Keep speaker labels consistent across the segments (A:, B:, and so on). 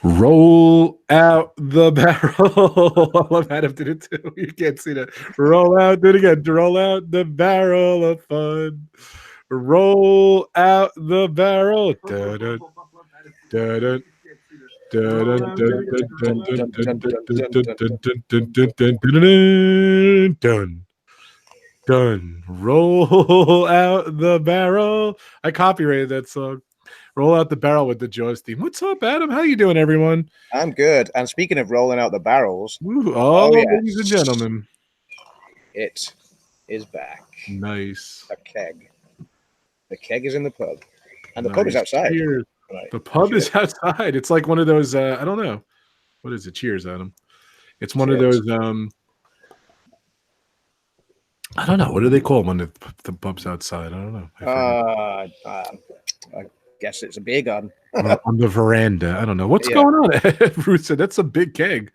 A: Roll out the barrel. I love Adam did it too. You can't see that. Roll out, do it again. Roll out the barrel of fun. Roll out the barrel. Dun, dun, dun, dun. Dun, dun, dun, dun, dun, dun, dun, dun, dun, dun, dun, dun, dun, dun, dun, dun, dun. Roll out the barrel. I copyrighted that song. Roll out the barrel with the Jaws theme. What's up, Adam? How you doing, everyone?
B: I'm good. And speaking of rolling out the barrels,
A: Woo.
B: oh
A: Ladies and
B: yes,
A: gentlemen.
B: it is back.
A: Nice.
B: A keg. The keg is in the pub, and the pub is
A: Nice.
B: outside.
A: Cheers.
B: Right.
A: The pub
B: Cheers.
A: is outside. It's like one of those, I don't know. What is it? Cheers, Adam. It's one of
B: Cheers.
A: those, I don't know. What do they call them when the pub's outside? I don't know. I
B: I guess it's a beer garden.
A: on the veranda. I don't know. What's
B: Yeah.
A: going on? Ruth said, that's a big keg.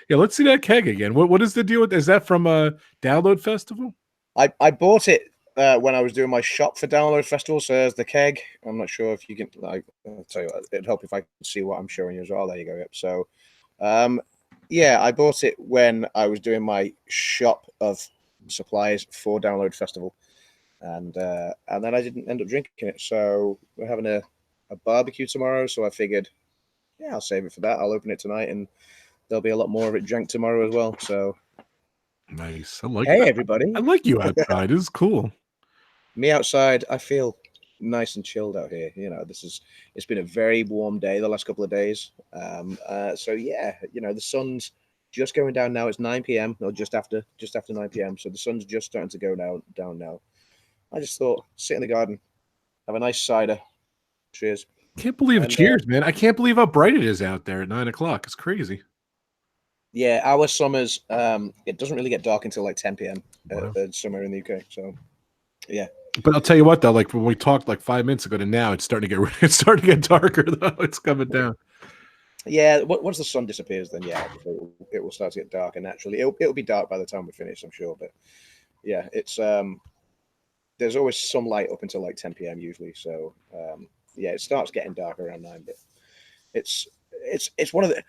A: Yeah, let's see that keg again. What is the deal with? Is that from a Download Festival?
B: I bought it when I was doing my shop for Download Festival. So there's the keg. I'm not sure if you can. I'll tell you what. It'd help if I could see what I'm showing you as well. There you go. Yep. So, yeah, I bought it when I was doing my shop of supplies for Download Festival, and then I didn't end up drinking it. So we're having a barbecue tomorrow. So I figured, yeah, I'll save it for that. I'll open it tonight, and there'll be a lot more of it drank tomorrow as well. So
A: nice. I like
B: hey,
A: that.
B: everybody.
A: I like you outside. This is cool.
B: Me outside, I feel nice and chilled out here. You know, it's been a very warm day the last couple of days. So yeah, you know, the sun's just going down now. It's 9 p.m. or just after 9 p.m. So the sun's just starting to go down now. I just thought, sit in the garden, have a nice cider. Cheers.
A: Can't believe it. Cheers, man. I can't believe how bright it is out there at 9 o'clock. It's crazy.
B: Yeah, our summers, it doesn't really get dark until like 10 p.m.
A: Wow.
B: Somewhere in the UK. So yeah.
A: But I'll tell you what, though, like when we talked like 5 minutes ago to now, it's starting to get darker though. It's coming down.
B: Yeah, once the sun disappears, then yeah, it will start to get darker naturally. It'll be dark by the time we finish, I'm sure. But yeah, it's there's always some light up until like 10 p.m. usually. So yeah, it starts getting dark around 9. But it's one of the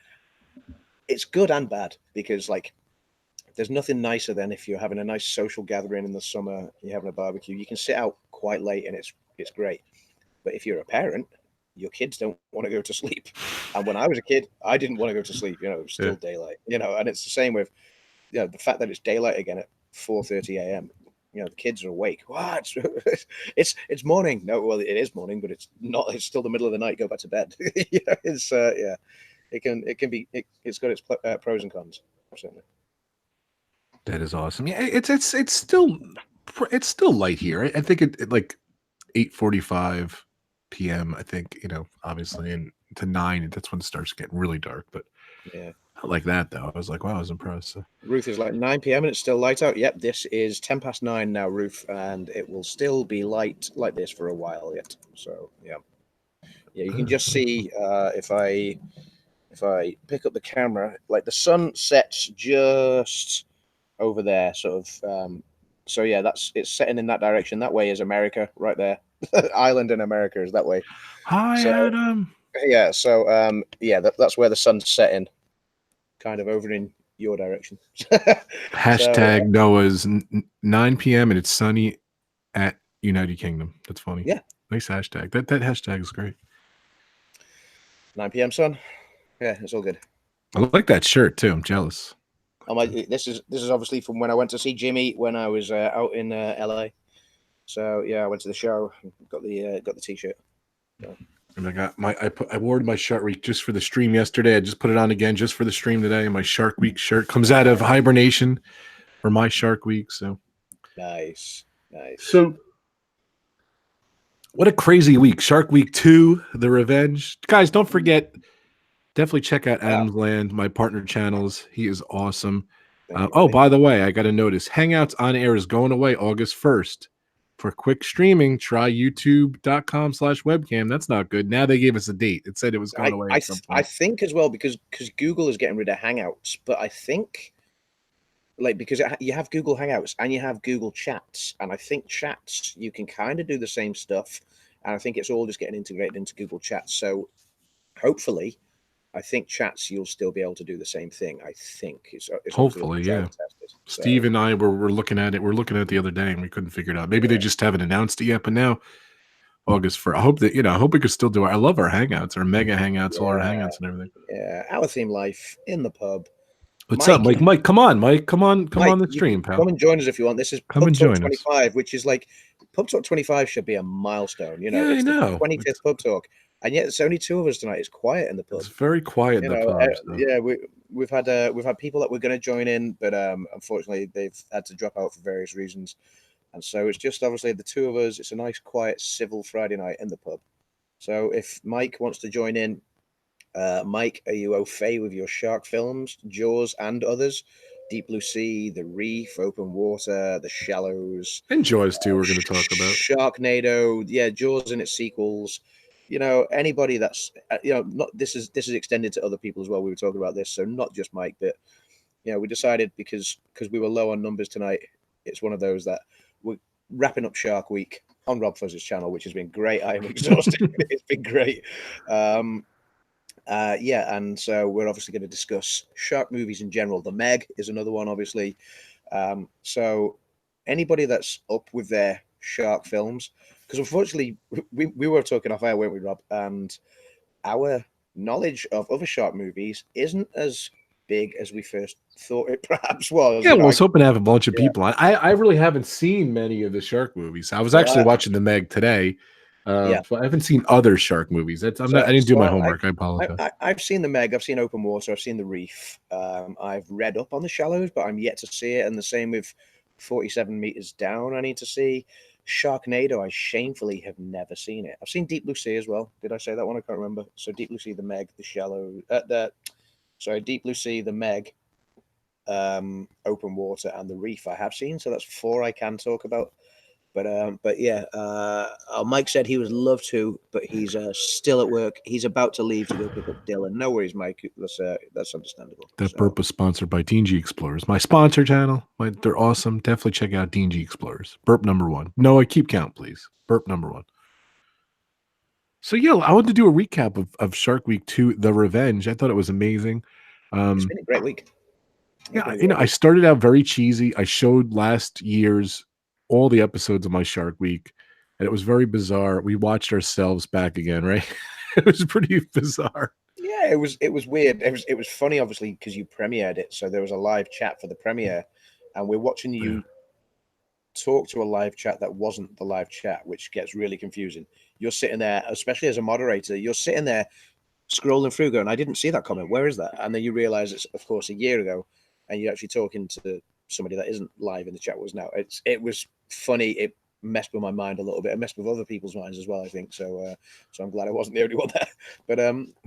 B: it's good and bad because like there's nothing nicer than if you're having a nice social gathering in the summer, you're having a barbecue. You can sit out quite late and it's great. But if you're a parent, your kids don't want to go to sleep. And when I was a kid, I didn't want to go to sleep. You know, it was still daylight. You know, and it's the same with the fact that it's daylight again at 4:30 a.m. You know, the kids are awake. What? It's morning. No, well, it is morning, but it's not. It's still the middle of the night. Go back to bed. You know, it's yeah. It can be. It's got its pros and cons. Certainly.
A: That is awesome. Yeah, it's still light here. I think it like 8:45 p.m. I think obviously, and to 9, that's when it starts getting really dark. But
B: yeah,
A: not like that though. I was like, wow, I was impressed. So.
B: Ruth is like 9 p.m. and it's still light out. Yep, this is 10 past 9 now, Ruth, and it will still be light like this for a while yet. So yeah, you can just see if I pick up the camera, like the sun sets just over there, sort of. So yeah, it's setting in that direction. That way is America, right there. Island in America is that way.
A: Hi,
B: so,
A: Adam.
B: Yeah, so yeah, that's where the sun's setting, kind of over in your direction.
A: Hashtag Noah's 9 p.m. and it's sunny at United Kingdom. That's funny.
B: Yeah,
A: nice hashtag. That hashtag is great.
B: 9 p.m. sun. Yeah, it's all good.
A: I like that shirt too. I'm jealous.
B: This is obviously from when I went to see Jimmy when I was out in LA. So yeah, I went to the show, got the t-shirt. So.
A: And I wore my Shark Week just for the stream yesterday. I just put it on again just for the stream today. My Shark Week shirt comes out of hibernation for my Shark Week. So
B: nice.
A: So what a crazy week. Shark Week 2, The Revenge. Guys, don't forget, definitely check out Adam's Land, my partner channels. He is awesome. By the way, I got to notice, Hangouts on Air is going away August 1st. For quick streaming, try youtube.com/webcam. That's not good. Now they gave us a date. It said it was going away.
B: I think as well, because Google is getting rid of Hangouts, but I think because you have Google Hangouts and you have Google Chats, and I think Chats you can kind of do the same stuff, and I think it's all just getting integrated into Google Chats. So hopefully I think chats you'll still be able to do the same thing. I think it's obviously
A: Hopefully,
B: tried
A: yeah.
B: and tested.
A: Steve
B: So
A: and I were looking at it. We're looking at it the other day, and we couldn't figure it out. Maybe they just haven't announced it yet. But now August 1st. I hope that I hope we could still do it. I love our hangouts, our mega hangouts, all our
B: yeah,
A: hangouts and everything.
B: yeah, our theme life in the pub.
A: What's up, Mike? Mike, come on, Mike. Come on
B: Mike,
A: the
B: you can
A: stream, pal.
B: come and join us if you want. This is
A: Come
B: Pub
A: and
B: Talk
A: join us.
B: 25, which is like Pub Talk 25 should be a milestone.
A: Yeah, I
B: It's the
A: know.
B: 25th Pub Talk, and yet it's only two of us tonight. It's quiet in the pub.
A: It's very quiet in the pubs, though.
B: Yeah, we've had people that were going to join in, but unfortunately they've had to drop out for various reasons, and so it's just obviously the two of us. It's a nice, quiet, civil Friday night in the pub. So if Mike wants to join in, Mike, are you au fait with your shark films, Jaws and others? Deep Blue Sea, The Reef, Open Water, The Shallows,
A: And Jaws too. We're going to talk about
B: Sharknado, yeah, Jaws and its sequels. Anybody that's not this is extended to other people as well. We were talking about this, so not just Mike, but we decided because we were low on numbers tonight. It's one of those that we're wrapping up Shark Week on RobFuz's channel, which has been great. I am exhausted. It's been great. And so we're obviously going to discuss shark movies in general. The Meg is another one, obviously. So anybody that's up with their shark films, because unfortunately we were talking off air, weren't we, Rob? And our knowledge of other shark movies isn't as big as we first thought it perhaps was.
A: Yeah, I was hoping to have a bunch of people. I really haven't seen many of the shark movies. I was actually watching the Meg today. So I haven't seen other shark movies. I didn't do my homework. I apologize.
B: I've seen the Meg. I've seen Open Water. I've seen the Reef. I've read up on the Shallows, but I'm yet to see it. And the same with 47 Meters Down. I need to see Sharknado. I shamefully have never seen it. I've seen Deep Blue Sea as well. Did I say that one? I can't remember. So Deep Blue Sea, the Meg, the Shallow. Deep Blue Sea, the Meg, Open Water, and the Reef. I have seen. So that's 4 I can talk about. But yeah, Mike said he would love to, but he's still at work. He's about to leave to go pick up Dylan. No worries, Mike. That's understandable.
A: That burp was sponsored by DG Explorers, my sponsor channel. They're awesome. Definitely check out DG Explorers. Burp number 1. No, I keep count, please. Burp number 1. So yeah, I wanted to do a recap of Shark Week 2, The Revenge. I thought it was amazing.
B: It's been a great week.
A: I started out very cheesy. I showed last year's all the episodes of my Shark Week, and it was very bizarre. We watched ourselves back again, right? It was pretty bizarre.
B: Yeah, it was weird. It was funny, obviously, because you premiered it, so there was a live chat for the premiere, and we're watching you talk to a live chat that wasn't the live chat, which gets really confusing. You're sitting there, especially as a moderator, you're sitting there scrolling through, going, "I didn't see that comment. Where is that?" And then you realize it's, of course, a year ago, and you're actually talking to somebody that isn't live in the chat was now. It was funny. It messed with my mind a little bit. It messed with other people's minds as well, I think. So I'm glad I wasn't the only one there. But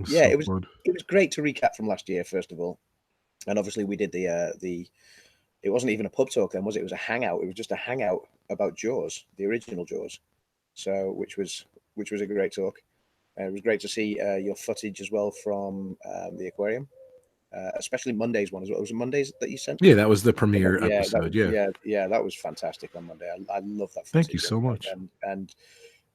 B: yeah, it was great to recap from last year, first of all. And obviously we did the it wasn't even a pub talk then, was it? It was a hangout. It was just a hangout about Jaws, the original Jaws. So which was a great talk. It was great to see your footage as well from the aquarium. Especially Monday's one as well. It was Mondays that you sent?
A: Yeah, that was the premiere episode.
B: That was fantastic on Monday. I love that footage.
A: Thank you so much.
B: And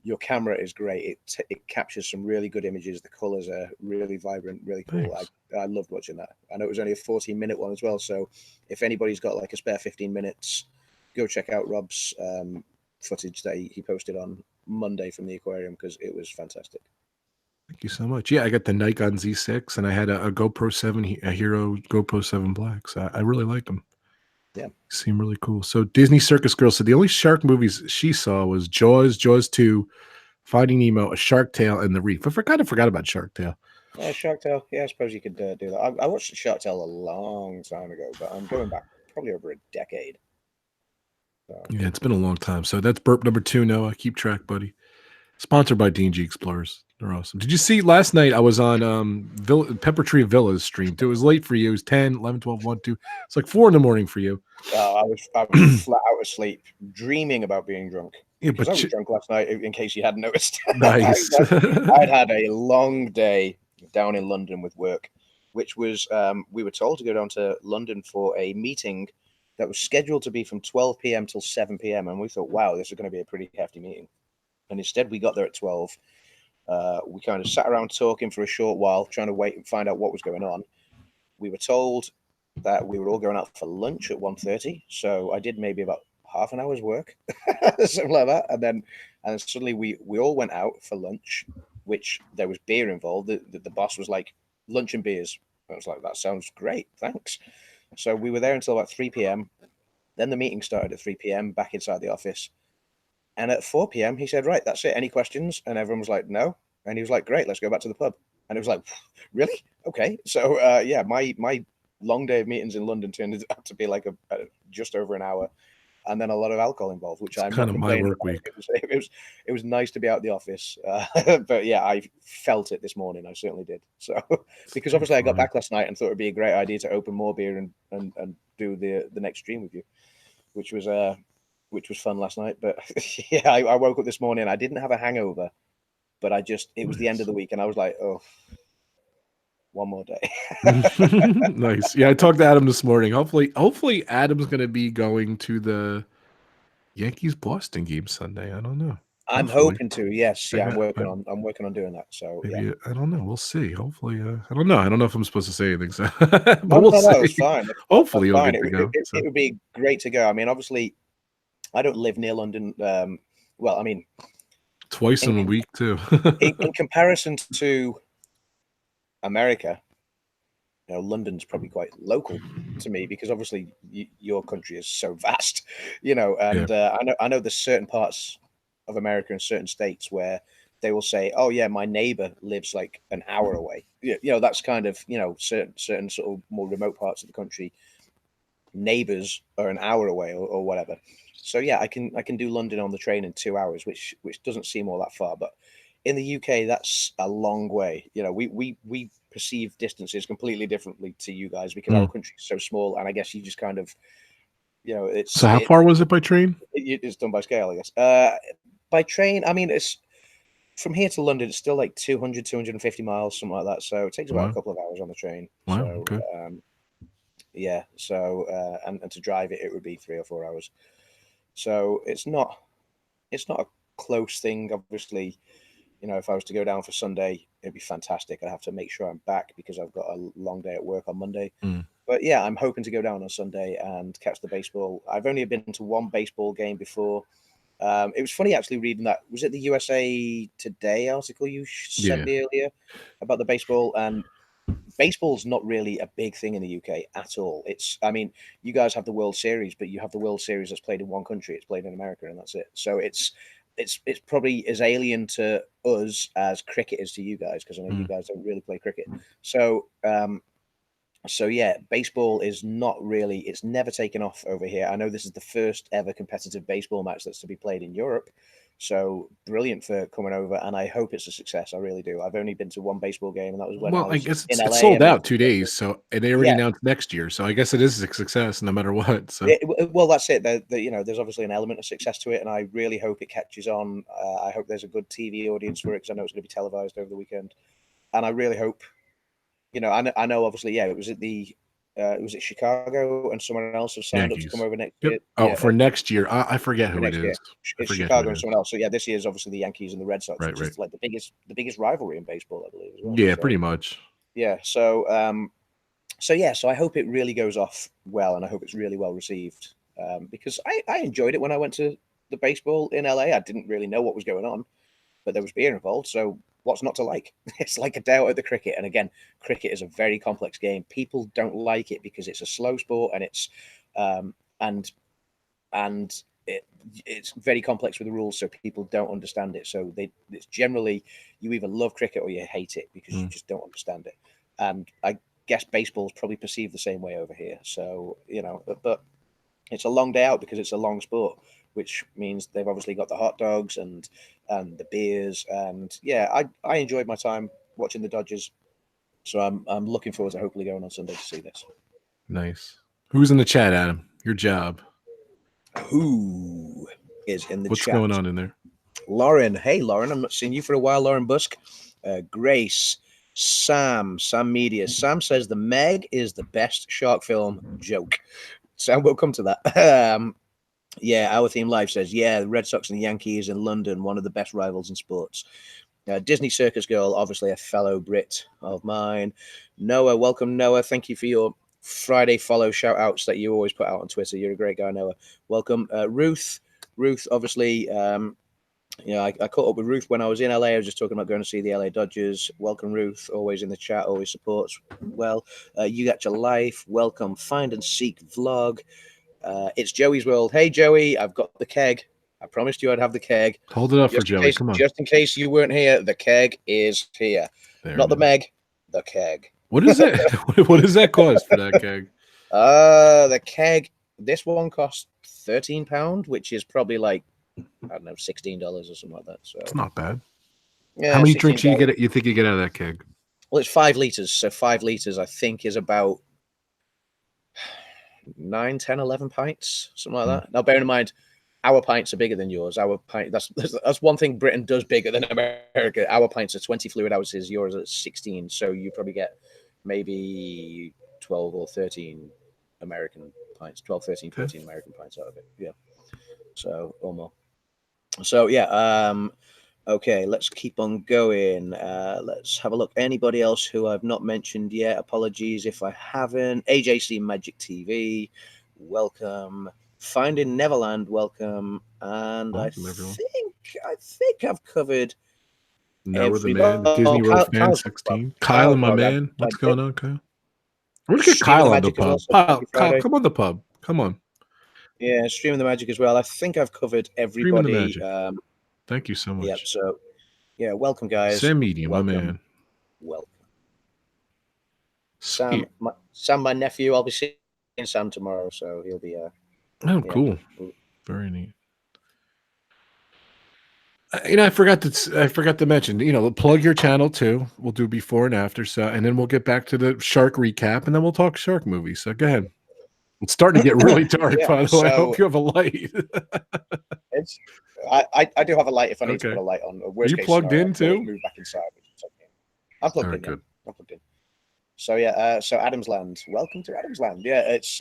B: your camera is great. It captures some really good images. The colors are really vibrant, really cool. I loved watching that. I know it was only a 14-minute one as well. So if anybody's got like a spare 15 minutes, go check out Rob's footage that he posted on Monday from the aquarium, because it was fantastic.
A: Thank you so much. Yeah, I got the Nikon Z6, and I had a GoPro 7, a Hero GoPro 7 Black. So I really like them.
B: Yeah,
A: seem really cool. So Disney Circus Girl said the only shark movies she saw was Jaws, Jaws 2, Finding Nemo, A Shark Tale, and The Reef. I kind of forgot about Shark Tale.
B: Shark Tale. Yeah, I suppose you could do that. I watched Shark Tale a long time ago, but I'm going back probably over a decade. So.
A: Yeah, it's been a long time. So that's burp number 2, Noah. Keep track, buddy. Sponsored by DG Explorers. They're awesome. Did you see last night I was on Pepper Tree Villas stream? It was late for you. It was 10, 11, 12, 1, 2. It's like 4 in the morning for you.
B: I was flat out asleep, dreaming about being drunk. Yeah, but I was drunk last night, in case you hadn't noticed.
A: Nice.
B: I'd had a long day down in London with work, which was, we were told to go down to London for a meeting that was scheduled to be from 12 p.m. till 7 p.m. And we thought, wow, this is going to be a pretty hefty meeting. And instead we got there at 12. We kind of sat around talking for a short while, trying to wait and find out what was going on. We were told that we were all going out for lunch at 1:30. So I did maybe about half an hour's work, something like that. And then suddenly we all went out for lunch, which there was beer involved. The boss was like, lunch and beers. I was like, that sounds great, thanks. So we were there until about 3 p.m. Then the meeting started at 3 p.m. back inside the office. And at 4 p.m., he said, right, that's it. Any questions? And everyone was like, no. And he was like, great, let's go back to the pub. And it was like, really? Okay. So, yeah, my long day of meetings in London turned out to be like just over an hour, and then a lot of alcohol involved, which I'm
A: kind
B: not
A: of my
B: complaining
A: work
B: about.
A: week.
B: It was nice to be out of the office, but yeah, I felt it this morning. I certainly did. So because obviously I got back last night and thought it'd be a great idea to open more beer and do the next stream with you, which was fun last night. But yeah, I woke up this morning. I didn't have a hangover, but it was the end of the week, and I was like, oh, one more day.
A: Nice. Yeah, I talked to Adam this morning. Hopefully Adam's going to be going to the Yankees Boston game Sunday. I don't know.
B: I'm
A: Hopefully.
B: hoping to. Yes, yeah, I'm working on doing that. So
A: maybe
B: yeah.
A: I don't know. We'll see. Hopefully, I don't know. I don't know if I'm supposed to say anything, so but we'll
B: No,
A: see.
B: it's fine.
A: Hopefully, you'll
B: fine.
A: get to go.
B: It would be great to go. I mean, obviously, I don't live near London. Well, I mean,
A: twice in a week too.
B: in comparison to America, London's probably quite local to me because obviously your country is so vast, and I know there's certain parts of America and certain states where they will say, oh yeah, my neighbor lives like an hour away. That's kind of, certain sort of more remote parts of the country, neighbors are an hour away or whatever. So yeah, I can do London on the train in 2 hours, which doesn't seem all that far, but in the UK, that's a long way. We perceive distances completely differently to you guys because our country is so small, and I guess you just kind of, it's.
A: So how far was it by train?
B: It's done by scale, I guess. By train, I mean, it's from here to London. It's still like 200, 250 miles, something like that. So it takes about a couple of hours on the train.
A: Wow.
B: So,
A: Okay.
B: yeah. So and to drive it, it would be 3 or 4 hours. So it's not a close thing, obviously. If I was to go down for Sunday, it'd be fantastic. I'd have to make sure I'm back because I've got a long day at work on Monday. But yeah, I'm hoping to go down on Sunday and catch the baseball. I've only been to one baseball game before. It was funny actually reading that. Was it the USA Today article you sent me earlier about the baseball? And baseball's not really a big thing in the UK at all. I mean, you guys have the World Series, but you have the World Series that's played in one country. It's played in America, and that's it. So it's probably as alien to us as cricket is to you guys, because I know you guys don't really play cricket. So yeah, baseball is not really, it's never taken off over here. I know this is the first ever competitive baseball match that's to be played in Europe. So brilliant for coming over, and I hope it's a success. I really do. I've only been to one baseball game, and that was when I was
A: guess
B: in
A: it's
B: LA.
A: sold out 2 days, so and they already announced next year. So I guess it is a success no matter what. So
B: well, that's it. There's obviously an element of success to it, and I really hope it catches on. I hope there's a good TV audience for it because I know it's going to be televised over the weekend, and I really hope. I know obviously, yeah, it was at Chicago and someone else has signed up to come over next year.
A: Oh, for next year, I forget who it is.
B: It's Chicago and someone else. So yeah, this year is obviously the Yankees and the Red Sox, which is like the biggest rivalry in baseball, I believe. As well.
A: Yeah, so, pretty much.
B: Yeah. So so I hope it really goes off well, and I hope it's really well received. Because I enjoyed it when I went to the baseball in LA. I didn't really know what was going on, but there was beer involved, so what's not to like? It's like a day out of the cricket. And again, cricket is a very complex game. People don't like it because it's a slow sport, and it's it's very complex with the rules, so people don't understand it. So it's generally, you either love cricket or you hate it because you just don't understand it. And I guess baseball's probably perceived the same way over here. So but it's a long day out because it's a long sport, which means they've obviously got the hot dogs and the beers, and yeah, I enjoyed my time watching the Dodgers, so I'm looking forward to hopefully going on Sunday to see this.
A: Nice. Who's in the chat, Adam? Your job.
B: Who is in the chat?
A: What's going on in there?
B: Lauren. Hey, Lauren. I'm not seeing you for a while, Lauren Busk. Grace. Sam Media. Sam says the Meg is the best shark film. Joke. Sam, we'll come to that. Yeah, Our Theme Live says, yeah, the Red Sox and the Yankees in London, one of the best rivals in sports. Disney Circus Girl, obviously a fellow Brit of mine. Noah, welcome, Noah. Thank you for your Friday follow shout outs that you always put out on Twitter. You're a great guy, Noah. Welcome. Ruth, obviously, I caught up with Ruth when I was in LA. I was just talking about going to see the LA Dodgers. Welcome, Ruth. Always in the chat, always supports. Well, You Got Your Life. Welcome. Find and Seek Vlog. It's Joey's World. Hey, Joey, I've got the keg. I promised you I'd have the keg.
A: Hold it up for Joey. Come on.
B: Just in case you weren't here, the keg is here. Not the Meg, the keg.
A: What is that? What does that cost for that keg?
B: The keg, this one costs £13, which is probably like, I don't know, $16 or something like that. So
A: it's not bad.
B: Yeah.
A: How many drinks you think you get out of that keg?
B: Well, it's 5 liters. So 5 liters, I think, is about 9, 10, 11 pints, something like that. Now, bearing in mind, our pints are bigger than yours. Our pint, that's one thing Britain does bigger than America. Our pints are 20 fluid ounces, yours are 16. So you probably get maybe 12 or 13 American pints, 12, 13, 14 American pints out of it. Yeah. So, or more. So, yeah. Okay, let's keep on going. Let's have a look. Anybody else who I've not mentioned yet? Apologies if I haven't. AJC Magic TV, welcome. Finding Neverland, welcome. And I think I've covered.
A: Noah the man, Disney World fan 16. Kyle and my man. What's going on, Kyle? We're gonna get Kyle on the pub. Kyle, come on the pub. Come on.
B: Yeah, streaming the magic as well. I think I've covered everybody.
A: Thank you so much.
B: Yep. So, yeah, welcome, guys.
A: Sam Medium, my man.
B: Welcome. Sam, my nephew. I'll be seeing Sam tomorrow, so he'll be.
A: Cool. Very neat. I forgot to mention. Plug your channel too. We'll do before and after. So, and then we'll get back to the shark recap, and then we'll talk shark movies. So, go ahead. It's starting to get really dark, by the way. I hope you have a light.
B: I do have a light if I need to put a light on.
A: Are you plugged in too?
B: Move back inside. I'm plugged in.
A: Good.
B: I'm plugged in. So yeah, so Adam's Land. Welcome to Adam's Land. Yeah, it's.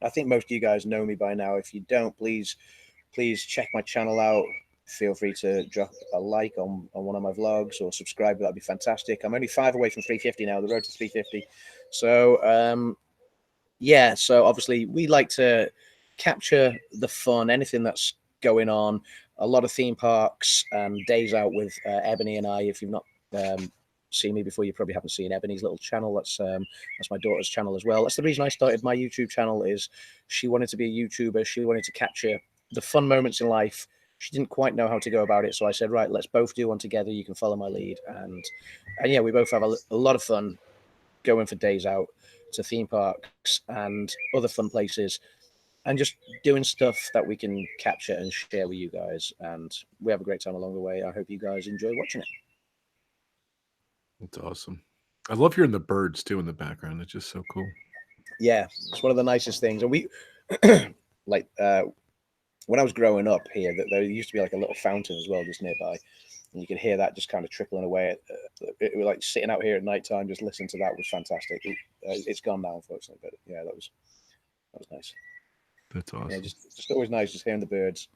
B: I think most of you guys know me by now. If you don't, please check my channel out. Feel free to drop a like on one of my vlogs or subscribe. That'd be fantastic. I'm only 5 away from 350 now. The road to 350. So yeah. So obviously we like to capture the fun, anything that's going on. A lot of theme parks and days out with Ebony and I. If you've not seen me before, you probably haven't seen Ebony's little channel. That's my daughter's channel as well. That's the reason I started my YouTube channel. Is she wanted to be a YouTuber. She wanted to capture the fun moments in life. She didn't quite know how to go about it, so I said, right, let's both do one together. You can follow my lead, and yeah, we both have a lot of fun going for days out to theme parks and other fun places, and just doing stuff that we can capture and share with you guys. And we have a great time along the way. I hope you guys enjoy watching it.
A: That's awesome. I love hearing the birds too in the background. It's just so cool.
B: Yeah, it's one of the nicest things. And we like when I was growing up here, that there used to be like a little fountain as well just nearby, and you could hear that just kind of trickling away. It was like sitting out here at night time, just listening to that was fantastic. It's gone now, unfortunately, but yeah, that was nice.
A: That's awesome.
B: Yeah, just always nice just hearing the birds,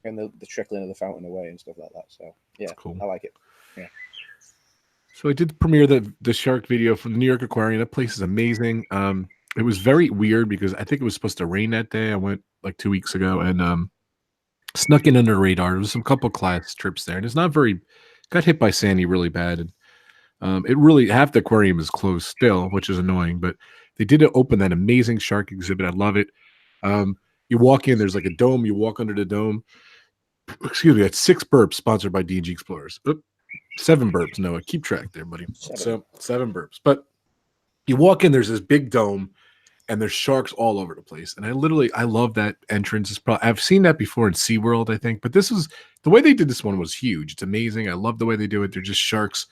B: hearing the trickling of the fountain away and stuff like that. So yeah, that's cool. I like it. Yeah.
A: So I did premiere the shark video from the New York Aquarium. That place is amazing. It was very weird because I think it was supposed to rain that day. I went like 2 weeks ago and snuck in under the radar. There was some couple class trips there, and it's not very. Got hit by Sandy really bad, and it really half the aquarium is closed still, which is annoying. But they did open that amazing shark exhibit. I love it. You walk in, there's like a dome. You walk under the dome. Excuse me, that's 6 burps sponsored by DG Explorers. 7 burps. Noah, keep track there, buddy. 7. So 7 burps. But you walk in, there's this big dome, and there's sharks all over the place. And I love that entrance. I've seen that before in SeaWorld, I think. But this was the way they did this one was huge. It's amazing. I love the way they do it. They're just sharks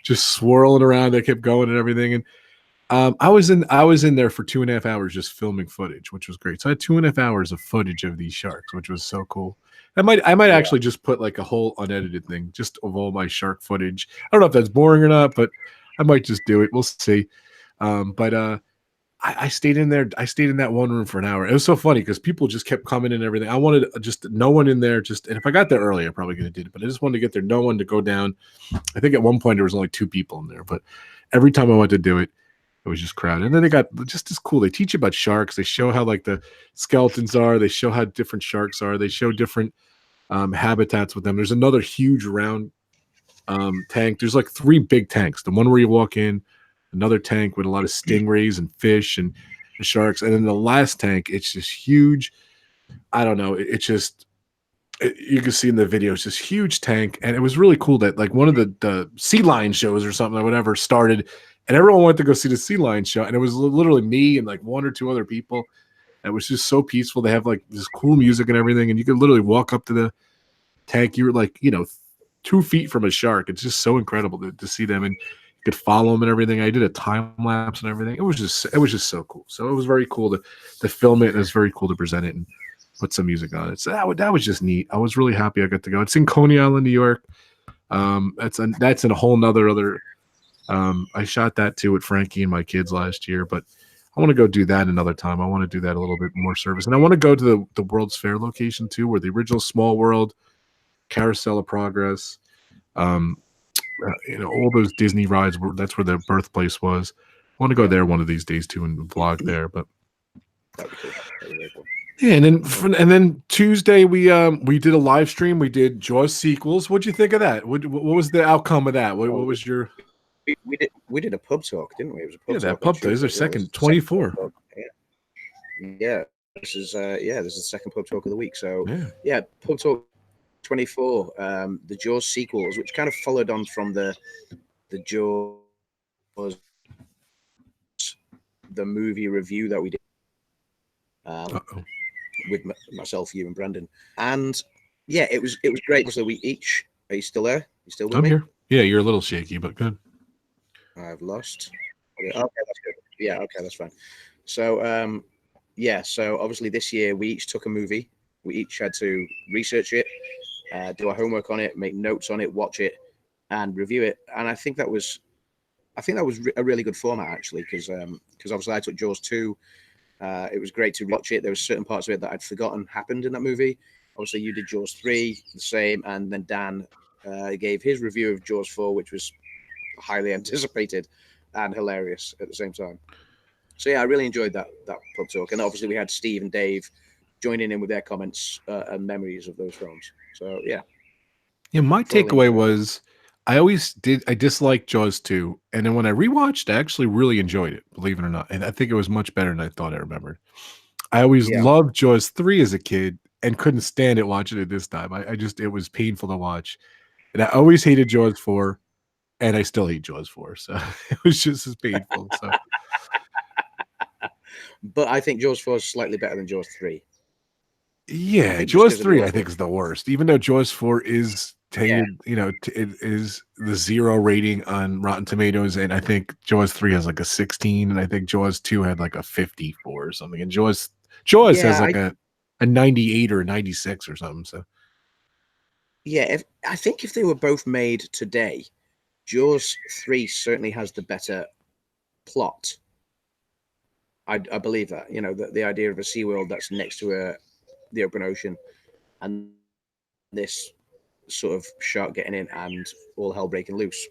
A: just swirling around. They kept going and everything. And I was in there for 2.5 hours just filming footage, which was great. So I had 2.5 hours of footage of these sharks, which was so cool. I might actually just put like a whole unedited thing just of all my shark footage. I don't know if that's boring or not, but I might just do it. We'll see. But I stayed in there. I stayed in that one room for an hour. It was so funny because people just kept coming in and everything. I wanted just no one in there. And if I got there early, I probably could have did it. But I just wanted to get there. No one to go down. I think at one point there was only 2 people in there. But every time I went to do it, it was just crowded. And then they got just as cool. They teach you about sharks. They show how like the skeletons are. They show how different sharks are. They show different habitats with them. There's another huge round tank. There's like 3 big tanks. The one where you walk in, another tank with a lot of stingrays and fish and the sharks, and then the last tank, it's just huge. I don't know. You can see in the video, it's this huge tank, and it was really cool that like one of the sea lion shows or something or whatever started, and everyone went to go see the sea lion show, and it was literally me and like 1 or 2 other people. And it was just so peaceful. They have like this cool music and everything, and you could literally walk up to the tank. You were like 2 feet from a shark. It's just so incredible to see them, and you could follow them and everything. I did a time lapse and everything. It was just so cool. So it was very cool to film it, and it was very cool to present it and put some music on it. So that was just neat. I was really happy I got to go. It's in Coney Island, New York. That's in a whole nother other. I shot that too with Frankie and my kids last year, but I want to go do that another time. I want to do that a little bit more service, and I want to go to the World's Fair location too, where the original Small World, Carousel of Progress, all those Disney rides that's where the birthplace was. I want to go there one of these days too and vlog there. But yeah, and then Tuesday we did a live stream. We did Jaws sequels. What'd you think of that? What was the outcome of that? What was your?
B: We did a pub talk, didn't we? It was a pub talk.
A: That pub talk is our second 24.
B: Yeah, this is the second pub talk of the week. So yeah, pub talk 24, the Jaws sequels, which kind of followed on from the Jaws, the movie review that we did with myself, you, and Brandon. And yeah, it was great. So we each. Are you still there? You still with me?
A: I'm here. Yeah, you're a little shaky, but good.
B: I've lost. Okay, that's good. Yeah, okay, that's fine. So so obviously this year we each took a movie. We each had to research it, do our homework on it, make notes on it, watch it, and review it. And I think that was a really good format actually, because obviously I took Jaws 2. It was great to watch it. There were certain parts of it that I'd forgotten happened in that movie. Obviously you did Jaws 3, the same, and then Dan gave his review of Jaws 4, which was highly anticipated and hilarious at the same time. So yeah, I really enjoyed that pub talk, and obviously we had Steve and Dave joining in with their comments and memories of those films. So yeah.
A: My takeaway was I disliked Jaws 2, and then when I rewatched, I actually really enjoyed it, believe it or not. And I think it was much better than I thought I remembered. I always loved Jaws 3 as a kid and couldn't stand it watching it this time. It was painful to watch. And I always hated Jaws 4, and I still hate Jaws 4. So it was just as painful. So.
B: But I think Jaws 4 is slightly better than Jaws 3.
A: Yeah, Jaws 3 I think is the worst. Even though Jaws 4 is tainted, it is the 0 rating on Rotten Tomatoes, and I think Jaws 3 has like a 16, and I think Jaws 2 had like a 54 or something, and Jaws has like a 98 or a 96 or something. So
B: yeah, I think if they were both made today, Jaws 3 certainly has the better plot. I believe that, the idea of a SeaWorld that's next to the open ocean, and this sort of shark getting in and all hell breaking loose.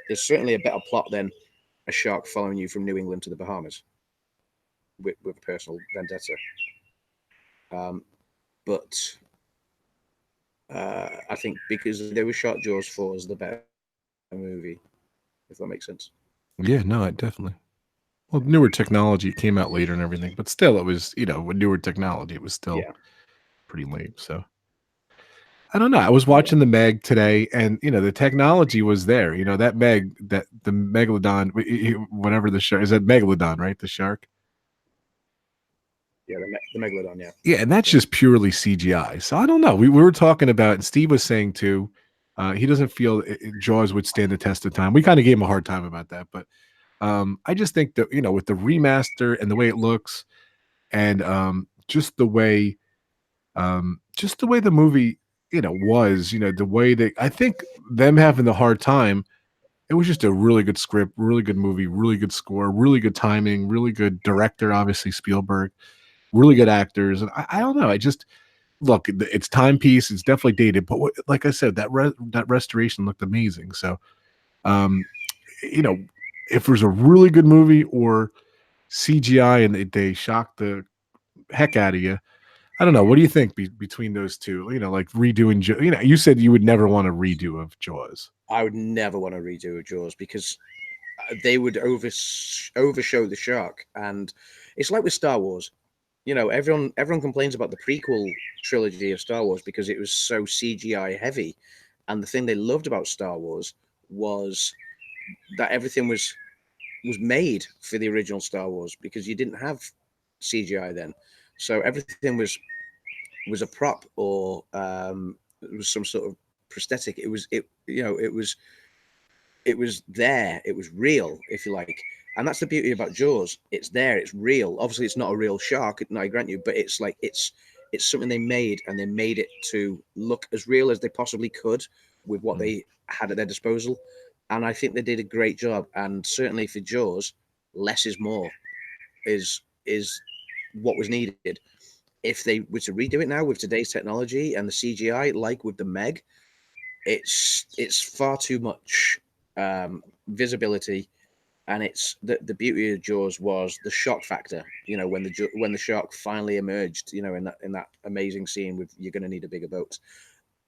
B: There's certainly a better plot than a shark following you from New England to the Bahamas with personal vendetta. But I think because they were shot, Jaws 4 is the better movie, if that makes sense.
A: Yeah, no, definitely. Well, newer technology came out later and everything, but still, it was, with newer technology, it was still pretty lame. So I don't know. I was watching the Meg today, and the technology was there. That Meg, the Megalodon, whatever the shark is, that Megalodon, right? The shark.
B: Yeah, the Megalodon. Yeah.
A: Yeah, and that's just purely CGI. So I don't know. We were talking about, and Steve was saying too, he doesn't feel Jaws would stand the test of time. We kind of gave him a hard time about that, but I just think that with the remaster and the way it looks, and just the way the movie was, the way that I think them having the hard time it was just a really good script, really good movie, really good score, really good timing, really good director, obviously Spielberg, really good actors. And I don't know. I just look, it's timepiece. It's definitely dated, but like I said, that restoration looked amazing. So, um, you know, if there's a really good movie or CGI and they shock the heck out of you, I don't know. What do you think between those two? You know, like redoing. You know, you said you would never want a redo of Jaws.
B: I would never want to redo Jaws because they would overshow the shark, and it's like with Star Wars. You know, everyone complains about the prequel trilogy of Star Wars because it was so CGI heavy, and the thing they loved about Star Wars was that everything was made for the original Star Wars because you didn't have CGI then, so everything was a prop or it was some sort of prosthetic. It was there. It was real, if you like. And that's the beauty about Jaws. It's there. It's real. Obviously, it's not a real shark. I grant you, but it's like it's something they made, and they made it to look as real as they possibly could with what they had at their disposal. And I think they did a great job. And certainly for Jaws, less is more is what was needed. If they were to redo it now with today's technology and the CGI, like with the Meg, it's far too much visibility, and it's the beauty of Jaws was the shock factor. You know, when the shark finally emerged, you know, in that amazing scene with "You're going to need a bigger boat."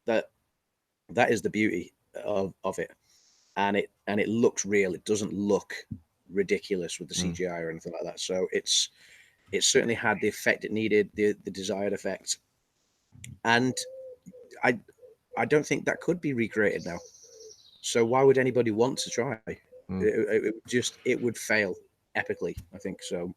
B: That is the beauty of it, and it looks real. It doesn't look ridiculous with the CGI or anything like that. So it certainly had the effect it needed, the desired effect, and I I don't think that could be recreated now. So why would anybody want to try? It would fail epically, I think. So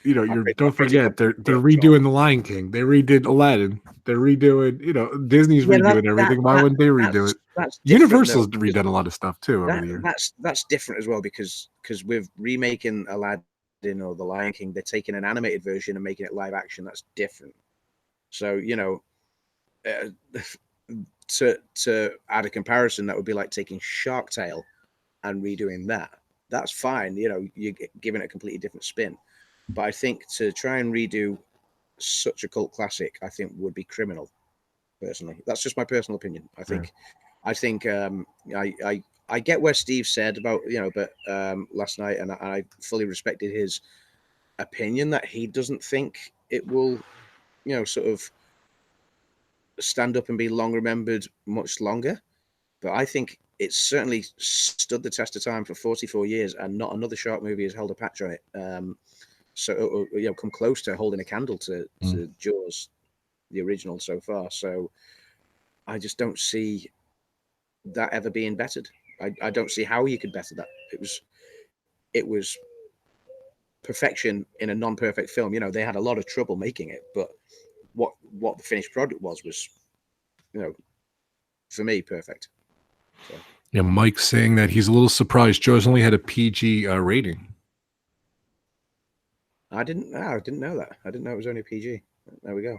A: You know,
B: I'm
A: you're
B: crazy,
A: don't
B: I'm crazy
A: forget
B: about
A: they're
B: Jaws.
A: redoing The Lion King. They redid Aladdin. They're redoing. You know, Disney's
B: Yeah,
A: redoing everything. Why wouldn't they redo it?
B: that's different though.
A: Universal's redone a lot of stuff too over the years.
B: That's different as well because with remaking Aladdin or The Lion King, they're taking an animated version and making it live action. That's different. So you know, uh, to add a comparison, that would be like taking Shark Tale and redoing that. That's fine. You know, you're giving it a completely different spin. But I think to try and redo such a cult classic, I think would be criminal. Personally, that's just my personal opinion.
A: Yeah.
B: I think I get where Steve said about but last night, and I fully respected his opinion that he doesn't think it will, sort of stand up and be long remembered much longer. But I think it's certainly stood the test of time for 44 years, and not another shark movie has held a patch on it. So come close to holding a candle to Jaws, the original, so far. So I just don't see that ever being bettered. I don't see how you could better that. It was perfection in a non-perfect film. You know, they had a lot of trouble making it, but what the finished product was, for me, perfect. So.
A: Yeah, Mike's saying that he's a little surprised Jaws only had a PG rating.
B: I didn't know that. I didn't know it was only PG. There we go.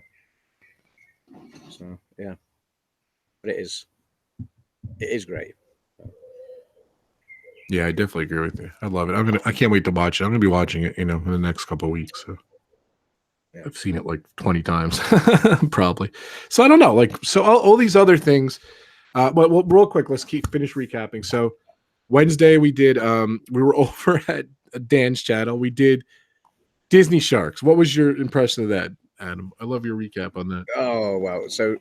B: So yeah, but it is great.
A: Yeah, I definitely agree with you. I love it. I can't wait to watch it. I'm gonna be watching it, in the next couple of weeks. So yeah. I've seen it like 20 times, probably. So I don't know. Like, so all these other things. But real quick, let's finish recapping. So Wednesday we did. We were over at Dan's channel. We did Disney Sharks. What was your impression of that, Adam? I love your recap on that.
B: Oh wow! So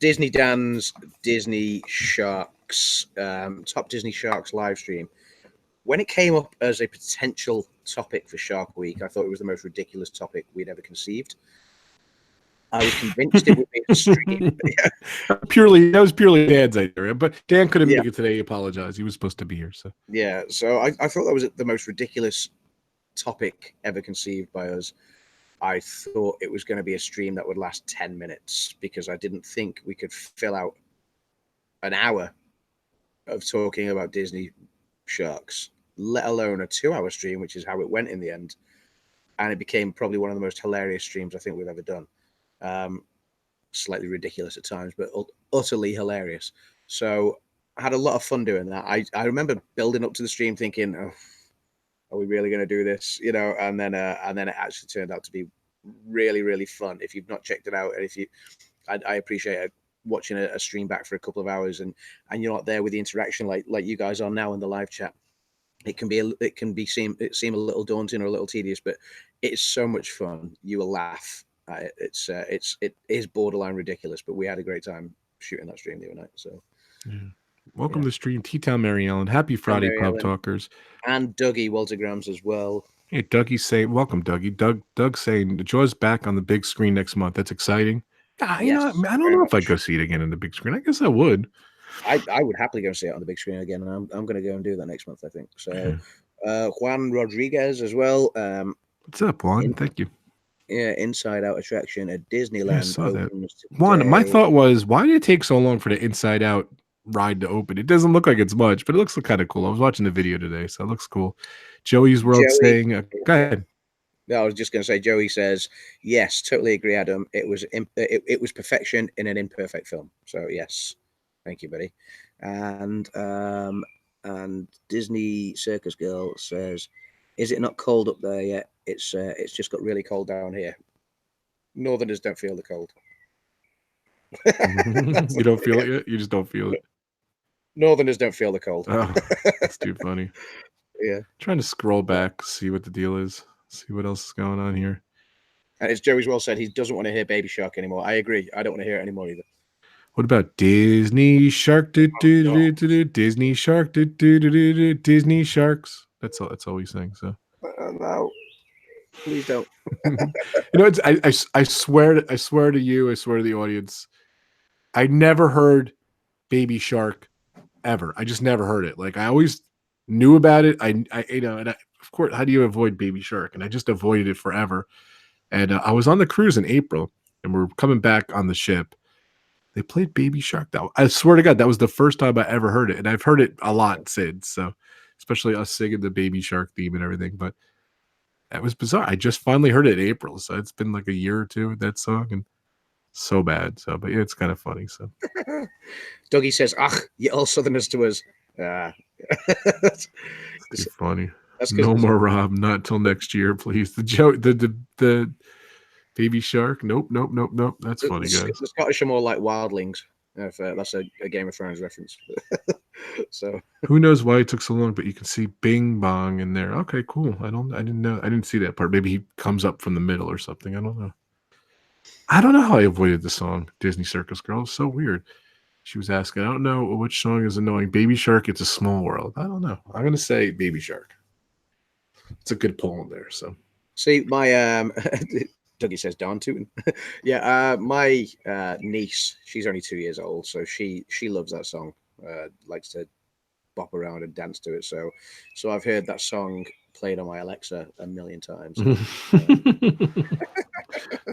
B: DizneyDan's Disney Sharks, top Disney Sharks live stream. When it came up as a potential topic for Shark Week, I thought it was the most ridiculous topic we'd ever conceived. I was convinced it would be a stream.
A: That was purely Dan's idea, but Dan couldn't make it today. He apologized. He was supposed to be here. So
B: yeah, so I thought that was the most ridiculous topic ever conceived by us. I thought it was going to be a stream that would last 10 minutes because I didn't think we could fill out an hour of talking about Disney Sharks, let alone a 2-hour stream, which is how it went in the end. And it became probably one of the most hilarious streams I think we've ever done. Slightly ridiculous at times, but utterly hilarious. So had a lot of fun doing that. I remember building up to the stream thinking, oh, are we really going to do this? You know, and then it actually turned out to be really, really fun. If you've not checked it out, and if you, I appreciate watching a stream back for a couple of hours, and you're not there with the interaction like you guys are now in the live chat. It can seem a little daunting or a little tedious, but it is so much fun. You will laugh. It is borderline ridiculous, but we had a great time shooting that stream the other night. So,
A: Welcome to the stream, T-Town Mary Ellen. Happy Friday, Pub Talkers.
B: And Dougie Waltergrams as well.
A: Hey, Dougie's saying, welcome, Dougie. Doug saying, the Jaws back on the big screen next month. That's exciting. You know, I don't know if I'd go see it again in the big screen. I guess I would.
B: I would happily go see it on the big screen again, and I'm going to go and do that next month, I think. So, Juan Rodriguez as well.
A: What's up, Juan? Thank you.
B: Yeah, Inside Out attraction at Disneyland.
A: I saw that. Juan, my thought was, why did it take so long for the Inside Out ride to open? It doesn't look like it's much, but it looks kind of cool. I was watching the video today, so it looks cool. Joey's World saying, go ahead.
B: No, I was just going to say, Joey says, yes, totally agree, Adam. It was perfection in an imperfect film. So yes, thank you, buddy. And Disney Circus Girl says, is it not cold up there yet? It's just got really cold down here. Northerners don't feel the cold.
A: You don't feel it yet? You just don't feel it.
B: Northerners don't feel the cold.
A: Oh, that's too funny.
B: Yeah.
A: Trying to scroll back, see what the deal is, see what else is going on here.
B: And as Joey's well said, he doesn't want to hear Baby Shark anymore. I agree. I don't want to hear it anymore either.
A: What about Disney Shark? Disney Shark. Disney Sharks. That's all we sing. So.
B: No, please don't.
A: It's I swear to you, I swear to the audience, I never heard Baby Shark ever. I just never heard it. Like I always knew about it. And of course, how do you avoid Baby Shark? And I just avoided it forever. And I was on the cruise in April, and we're coming back on the ship. They played Baby Shark. I swear to God, that was the first time I ever heard it, and I've heard it a lot since. So, especially us singing the Baby Shark theme and everything. But that was bizarre. I just finally heard it in April, so it's been like a year or two with that song, and so bad. So, but yeah, it's kind of funny. So,
B: Dougie says, "Ach, you all Southerners to us."
A: It's funny. No more Rob. Not till next year, please. The Baby Shark. Nope. That's funny, guys.
B: The Scottish are more like wildlings. If that's a Game of Thrones reference. So
A: who knows why it took so long? But you can see Bing Bong in there. Okay, cool. I didn't know. I didn't see that part. Maybe he comes up from the middle or something. I don't know. I don't know how I avoided the song Disney Circus Girl. It's so weird. She was asking, I don't know which song is annoying. Baby Shark, It's a Small World. I don't know. I'm gonna say Baby Shark. It's a good pull in there. So
B: see my Dougie says darn tootin'. Yeah, my niece, she's only 2 years old, so she loves that song. Likes to bop around and dance to it. So I've heard that song played on my Alexa a million times.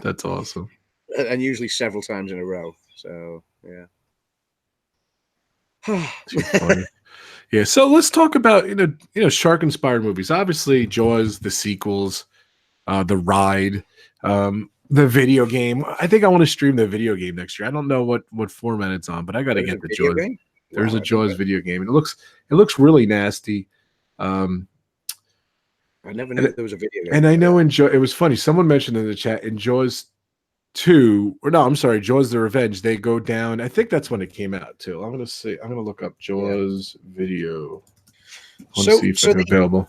A: That's awesome.
B: And usually several times in a row. So yeah.
A: Too funny. Yeah, so let's talk about shark inspired movies. Obviously, Jaws, the sequels, the ride, the video game. I think I want to stream the video game next year. I don't know what format it's on, but I got to get the Jaws. Game? There's a Jaws video game, and it looks really nasty.
B: I never knew there was a video game.
A: And I know it was funny. Someone mentioned in the chat in Jaws 2, or no, I'm sorry, Jaws the Revenge, they go down. I think that's when it came out too. I'm gonna look up Jaws video. See if it's available.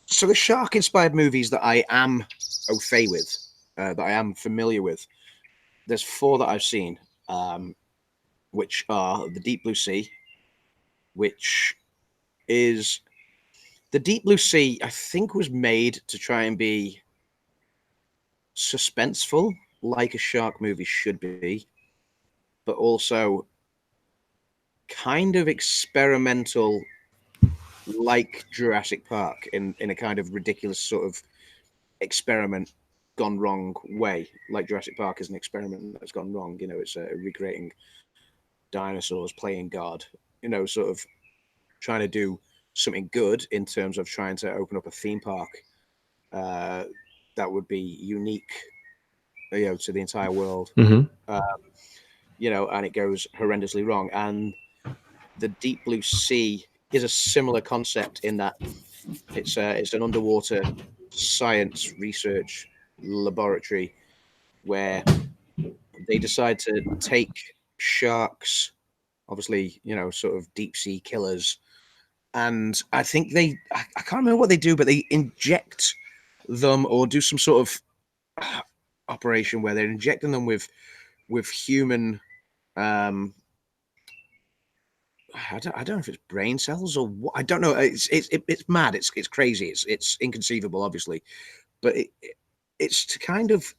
B: So the shark inspired movies that I am au fait with, that I am familiar with, there's 4 that I've seen, which are The Deep Blue Sea, which is The Deep Blue Sea, I think was made to try and be suspenseful, like a shark movie should be, but also kind of experimental, like Jurassic Park, in a kind of ridiculous sort of experiment gone wrong way. Like Jurassic Park is an experiment that's gone wrong. It's recreating dinosaurs playing God. Sort of trying to do something good in terms of trying to open up a theme park that would be unique, to the entire world.
A: Mm-hmm.
B: And it goes horrendously wrong. And the deep blue sea is a similar concept in that it's an underwater science research laboratory where they decide to take sharks, obviously, you know, sort of deep sea killers, and I think I can't remember what they do, but they inject them or do some sort of operation where they're injecting them with human I don't know if it's brain cells or what. I don't know. It's mad. It's crazy. It's inconceivable, obviously, but it's to kind of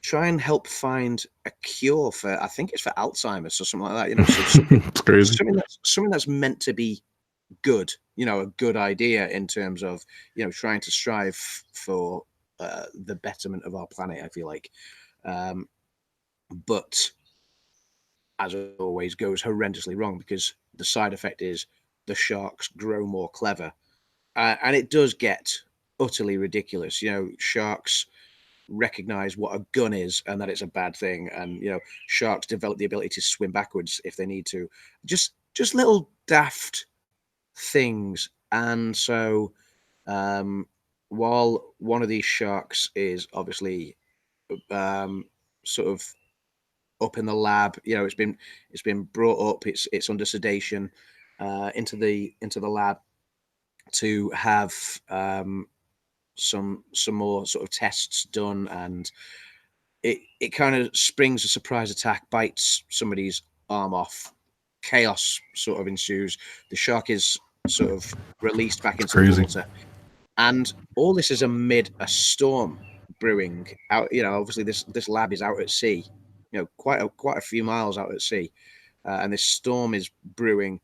B: try and help find a cure for, I think it's for Alzheimer's or something like that. You know, so
A: It's crazy.
B: something that's meant to be good. You know, a good idea in terms of, you know, trying to strive for the betterment of our planet. I feel like, but as always, goes horrendously wrong because the side effect is the sharks grow more clever, and it does get utterly ridiculous. You know, sharks recognize what a gun is and that it's a bad thing, and you know, sharks develop the ability to swim backwards if they need to. Just little daft things. And so, while one of these sharks is obviously sort of up in the lab, you know, it's been brought up, it's under sedation into the lab to have some more sort of tests done, and it kind of springs a surprise attack, bites somebody's arm off, chaos sort of ensues, the shark is sort of released back into the water, and all this is amid a storm brewing out. You know, obviously this lab is out at sea, you know, quite a few miles out at sea, and this storm is brewing.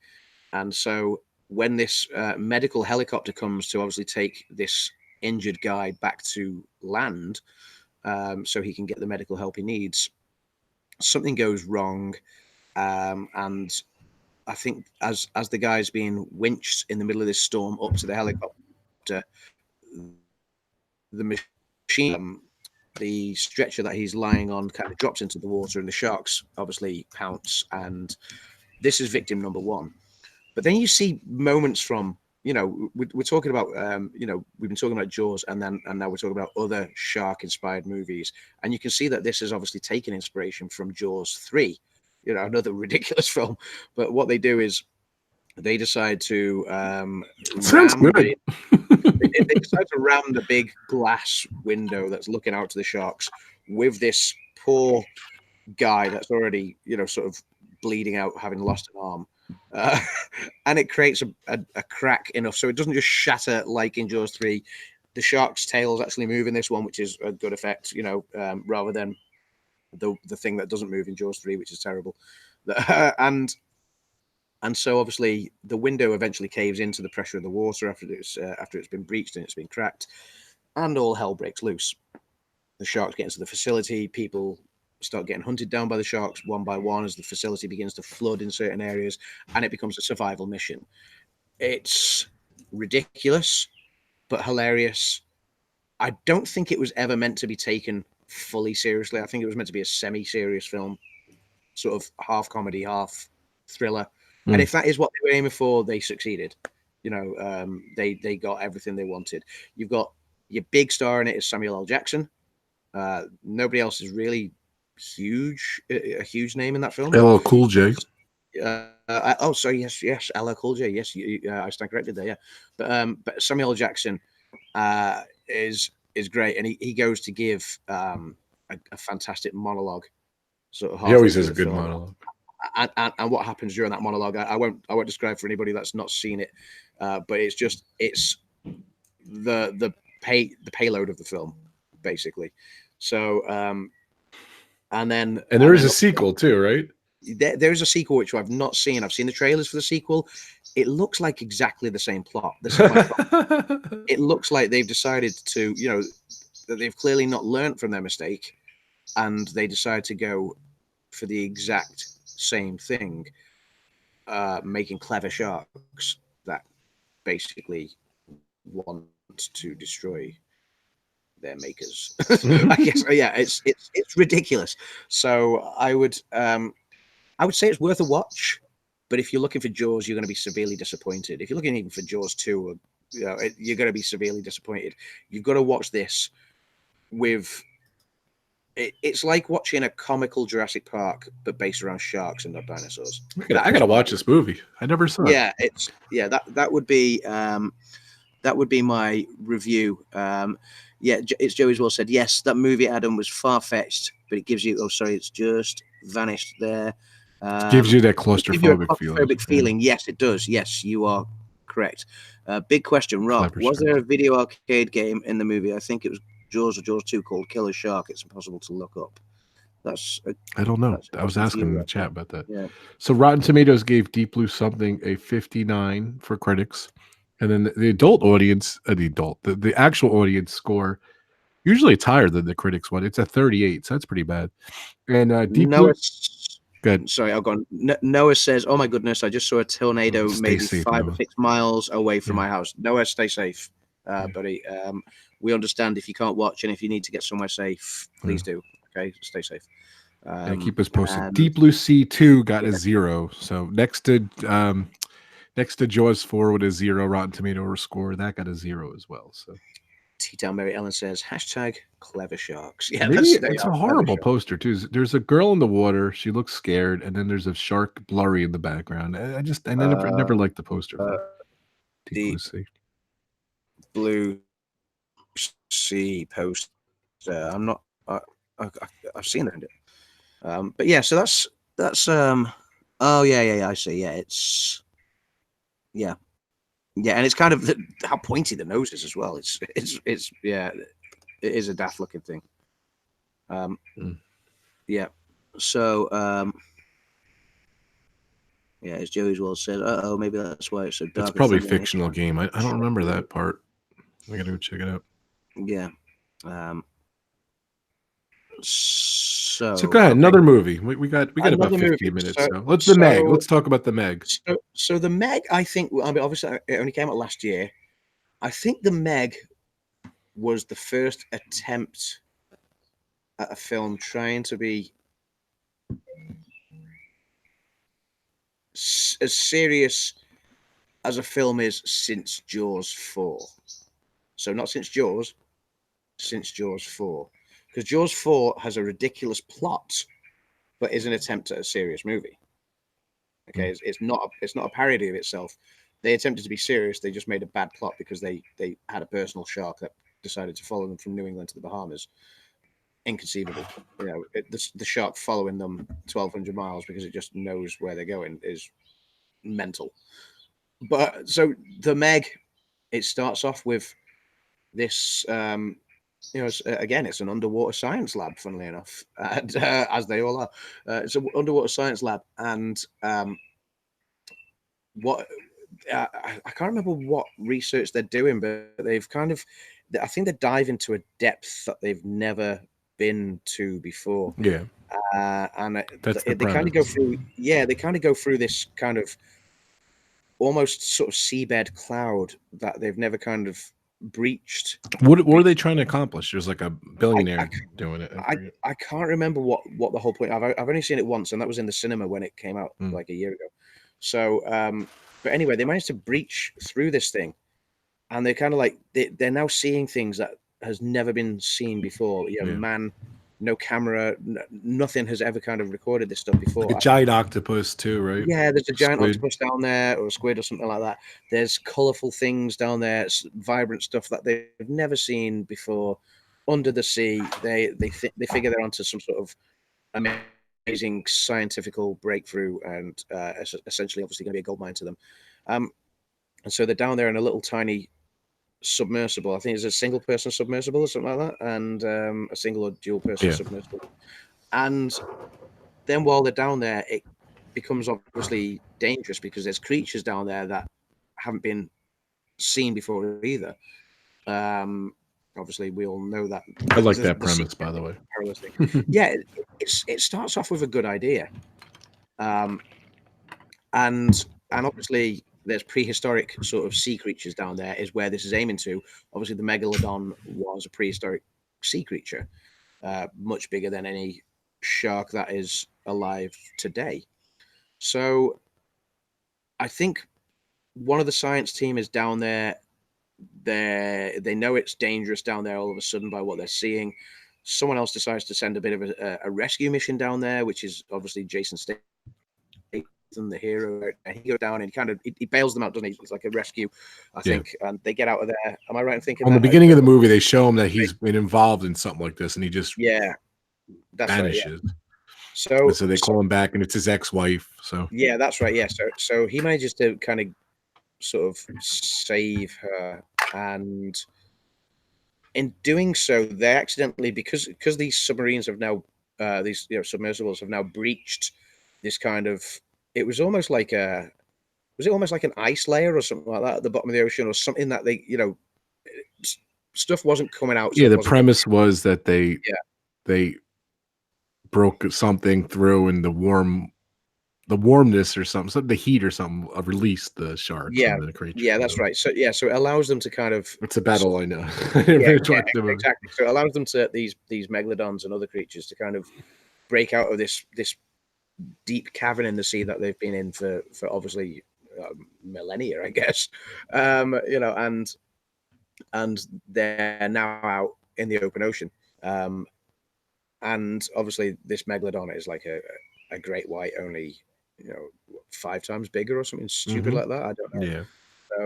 B: And so when this medical helicopter comes to obviously take this injured guy back to land, so he can get the medical help he needs, something goes wrong, and I think as the guy's being winched in the middle of this storm up to the helicopter, the machine, the stretcher that he's lying on, kind of drops into the water, and the sharks obviously pounce, and this is victim number one. But then you see moments from, you know, we're talking about, you know, we've been talking about Jaws, and now we're talking about other shark-inspired movies, and you can see that this is obviously taking inspiration from Jaws 3, you know, another ridiculous film. But what they do is they decide to
A: Sounds good.
B: they decide to ram the big glass window that's looking out to the sharks with this poor guy that's already, you know, sort of bleeding out, having lost an arm. And it creates a crack enough so it doesn't just shatter like in Jaws 3. The shark's tail is actually moving this one, which is a good effect, you know, rather than the thing that doesn't move in Jaws 3, which is terrible. And so obviously the window eventually caves into the pressure of the water after it's been breached and it's been cracked, and all hell breaks loose. The sharks get into the facility, people start getting hunted down by the sharks one by one as the facility begins to flood in certain areas, and it becomes a survival mission. It's ridiculous, but hilarious. I don't think it was ever meant to be taken fully seriously. I think it was meant to be a semi-serious film, sort of half comedy, half thriller. And if that is what they were aiming for, they succeeded. You know, they got everything they wanted. You've got your big star in it is Samuel L. Jackson. Nobody else is really a huge name in that film.
A: LL Cool J.
B: Sorry, yes, LL Cool J. Yes, I stand corrected there. Yeah, but Samuel L. Jackson is great, and he goes to give a fantastic monologue. Sort of
A: He always has a good monologue.
B: And what happens during that monologue, I won't describe for anybody that's not seen it, but it's the payload of the film, basically. So and
A: there is a sequel too, right?
B: There's a sequel which I've not seen. I've seen the trailers for the sequel. It looks like exactly the same plot. It looks like they've decided to, you know, that they've clearly not learned from their mistake, and they decide to go for the exact same thing, making clever sharks that basically want to destroy their makers. I guess, yeah, it's ridiculous. So I would say it's worth a watch, But if you're looking for Jaws, you're going to be severely disappointed. If you're looking even for Jaws 2, you're going to be severely disappointed. You've got to watch this with... It's like watching a comical Jurassic Park, but based around sharks and not dinosaurs.
A: I gotta watch this movie. I never saw it.
B: Yeah, that would be my review. It's Joey's well said. Yes, that movie, Adam, was far-fetched, but it gives you... Oh, sorry, it's just vanished there.
A: Gives you that claustrophobic
B: feeling. Yes, it does. Yes, you are correct. Big question, Rob. Was there a video arcade game in the movie? I think it was Jaws or Jaws 2 called Killer Shark. It's impossible to look up.
A: I don't know. I was asking in the chat about that.
B: Yeah.
A: So Rotten Tomatoes gave Deep Blue Something a 59 for critics. And then the adult audience, the actual audience score, usually it's higher than the critics one. It's a 38, so that's pretty bad. And Deep Blue... Good.
B: Sorry, I'll go on. Noah says, "Oh my goodness, I just saw a tornado maybe
A: safe,
B: 5
A: Noah.
B: or 6 miles away from my house." Noah, stay safe, buddy. We understand if you can't watch and if you need to get somewhere safe, please do. Okay, stay safe.
A: Keep us posted. Deep Blue Sea 2 got a 0. So next to Jaws 4 with a 0 Rotten Tomato score, that got a 0 as well. So
B: T-Town Mary Ellen says, #clever sharks. Yeah,
A: it's a horrible poster too. There's a girl in the water. She looks scared, and then there's a shark blurry in the background. I never liked the poster for Deep Blue Sea.
B: Blue Sea poster. I'm not. I've seen it. But yeah, so that's. Oh yeah. I see. Yeah, it's. Yeah, and it's kind of how pointy the nose is as well. It's yeah, it is a daft looking thing. Yeah. So yeah, as Joey's well said, maybe that's why it's so dark.
A: It's probably a fictional game. I don't remember that part. I gotta go check it out.
B: Yeah. So
A: go ahead. Another movie. We got about 15 minutes. So let's the Meg. Let's talk about the Meg.
B: So the Meg, I think. I mean, obviously, it only came out last year. I think the Meg was the first attempt at a film trying to be as serious as a film is since Jaws 4. So not since Jaws 4. Because Jaws 4 has a ridiculous plot, but is an attempt at a serious movie. Okay, it's not a parody of itself. They attempted to be serious. They just made a bad plot because they had a personal shark that decided to follow them from New England to the Bahamas. Inconceivable. You know, the shark following them 1,200 miles because it just knows where they're going is mental. But so the Meg, it starts off with this. Again, it's an underwater science lab, funnily enough, and, as they all are. It's an underwater science lab, and what I can't remember what research they're doing, but they've kind of, I think they dive into a depth that they've never been to before.
A: Yeah,
B: and they kind of go through. Yeah, they kind of go through this kind of almost sort of seabed cloud that they've never kind of breached.
A: What were they trying to accomplish? There's like a billionaire doing it.
B: I can't remember what the whole point. I've only seen it once, and that was in the cinema when it came out like a year ago. So, but anyway, they managed to breach through this thing, and they're kind of like they're now seeing things that has never been seen before. Man, no camera, nothing has ever kind of recorded this stuff before.
A: Like a giant octopus too, right?
B: Yeah, there's a giant octopus down there, or a squid, or something like that. There's colorful things down there, vibrant stuff that they've never seen before. Under the sea, they figure they're onto some sort of amazing scientific breakthrough, and essentially, obviously, going to be a gold mine to them. And so they're down there in a little tiny submersible. I think it's a single person submersible or something like that, and a single or dual person submersible. And then while they're down there, it becomes obviously dangerous because there's creatures down there that haven't been seen before either. Obviously, we all know that.
A: I like that premise, by the way.
B: Yeah, it starts off with a good idea, and obviously there's prehistoric sort of sea creatures down there is where this is aiming to. Obviously, the megalodon was a prehistoric sea creature, much bigger than any shark that is alive today. So I think one of the science team is down there. They know it's dangerous down there all of a sudden by what they're seeing. Someone else decides to send a bit of a rescue mission down there, which is obviously Jason Statham, the hero. And he goes down and he bails them out, doesn't he? It's like a rescue, I think. And they get out of there. Am I right in thinking
A: On
B: that?
A: the beginning of the movie, they show him that he's been involved in something like this, and he just
B: that's
A: vanishes.
B: Right, yeah.
A: So they call him back, and it's his ex-wife. So
B: yeah, that's right. Yeah, so he manages to kind of sort of save her, and in doing so, they accidentally, because these submarines have now these submersibles have now breached this kind of, it was almost like an ice layer or something like that at the bottom of the ocean, or something that they stuff wasn't coming out.
A: Yeah, the premise was that they broke something through, and the warmness or something, the heat or something, released the sharks.
B: Yeah,
A: and the creatures.
B: yeah, that's right. So so it allows them to kind of.
A: It's a battle, I know.
B: Exactly. So it allows them to these megalodons and other creatures to kind of break out of this deep cavern in the sea that they've been in for obviously millennia, I guess. And they're now out in the open ocean. And obviously this megalodon is like a great white, only 5 times bigger or something stupid like that. I don't know.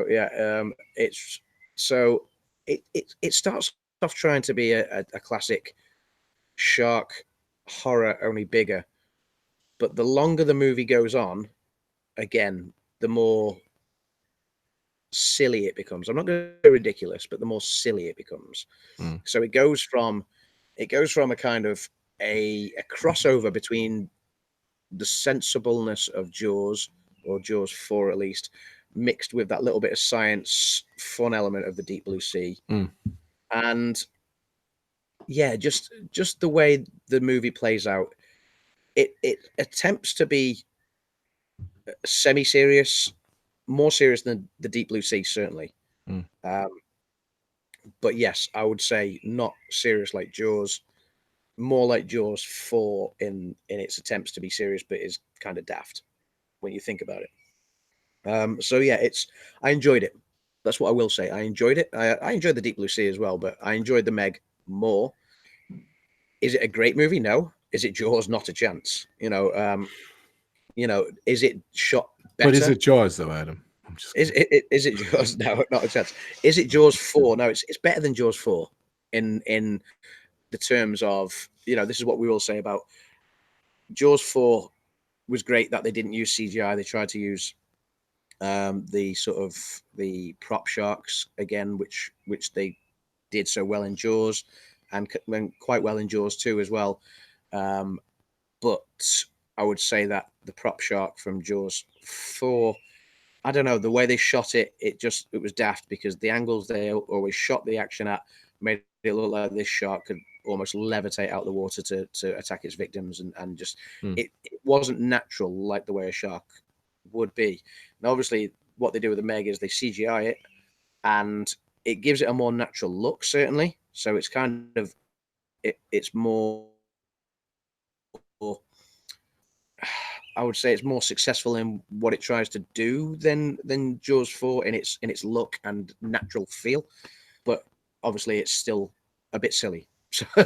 A: Yeah.
B: So it starts off trying to be a classic shark horror, only bigger. But the longer the movie goes on, again, the more silly it becomes. I'm not going to go ridiculous, but the more silly it becomes. So it goes from a kind of a crossover between the sensibleness of Jaws, or Jaws 4 at least, mixed with that little bit of science fun element of the Deep Blue Sea. And yeah, just the way the movie plays out, it attempts to be semi-serious, more serious than the Deep Blue Sea, certainly. But yes, I would say not serious like Jaws, more like Jaws 4 in its attempts to be serious, but is kind of daft when you think about it. So yeah, I enjoyed it. That's what I will say. I enjoyed it. I enjoyed the Deep Blue Sea as well, but I enjoyed the Meg more. Is it a great movie? No. Is it Jaws? Not a chance. Is it shot better?
A: But is it Jaws though, Adam?
B: Is it Jaws? No, not a chance. Is it Jaws 4? No, it's better than Jaws 4 in the terms of, this is what we all say about Jaws 4 was great that they didn't use CGI. They tried to use the prop sharks again, which they did so well in Jaws, and quite well in Jaws 2 as well. But I would say that the prop shark from Jaws 4, I don't know, the way they shot it, it was daft, because the angles they always shot the action at made it look like this shark could almost levitate out the water to attack its victims, and just it wasn't natural like the way a shark would be. And obviously what they do with the Meg is they CGI it, and it gives it a more natural look, certainly. So it's kind of it's more, I would say it's more successful in what it tries to do than Jaws 4 in its look and natural feel, but obviously it's still a bit silly.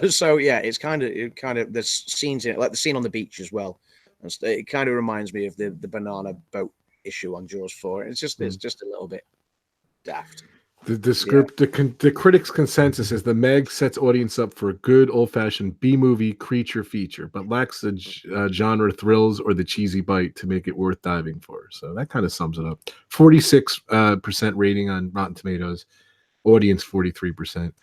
B: So yeah, it's kind of there's scenes in it, like the scene on the beach as well. And it kind of reminds me of the banana boat issue on Jaws 4. It's just a little bit daft.
A: The critics' consensus is the Meg sets audience up for a good old-fashioned B-movie creature feature, but lacks the genre thrills or the cheesy bite to make it worth diving for. So that kind of sums it up. 46% rating on Rotten Tomatoes, audience 43%.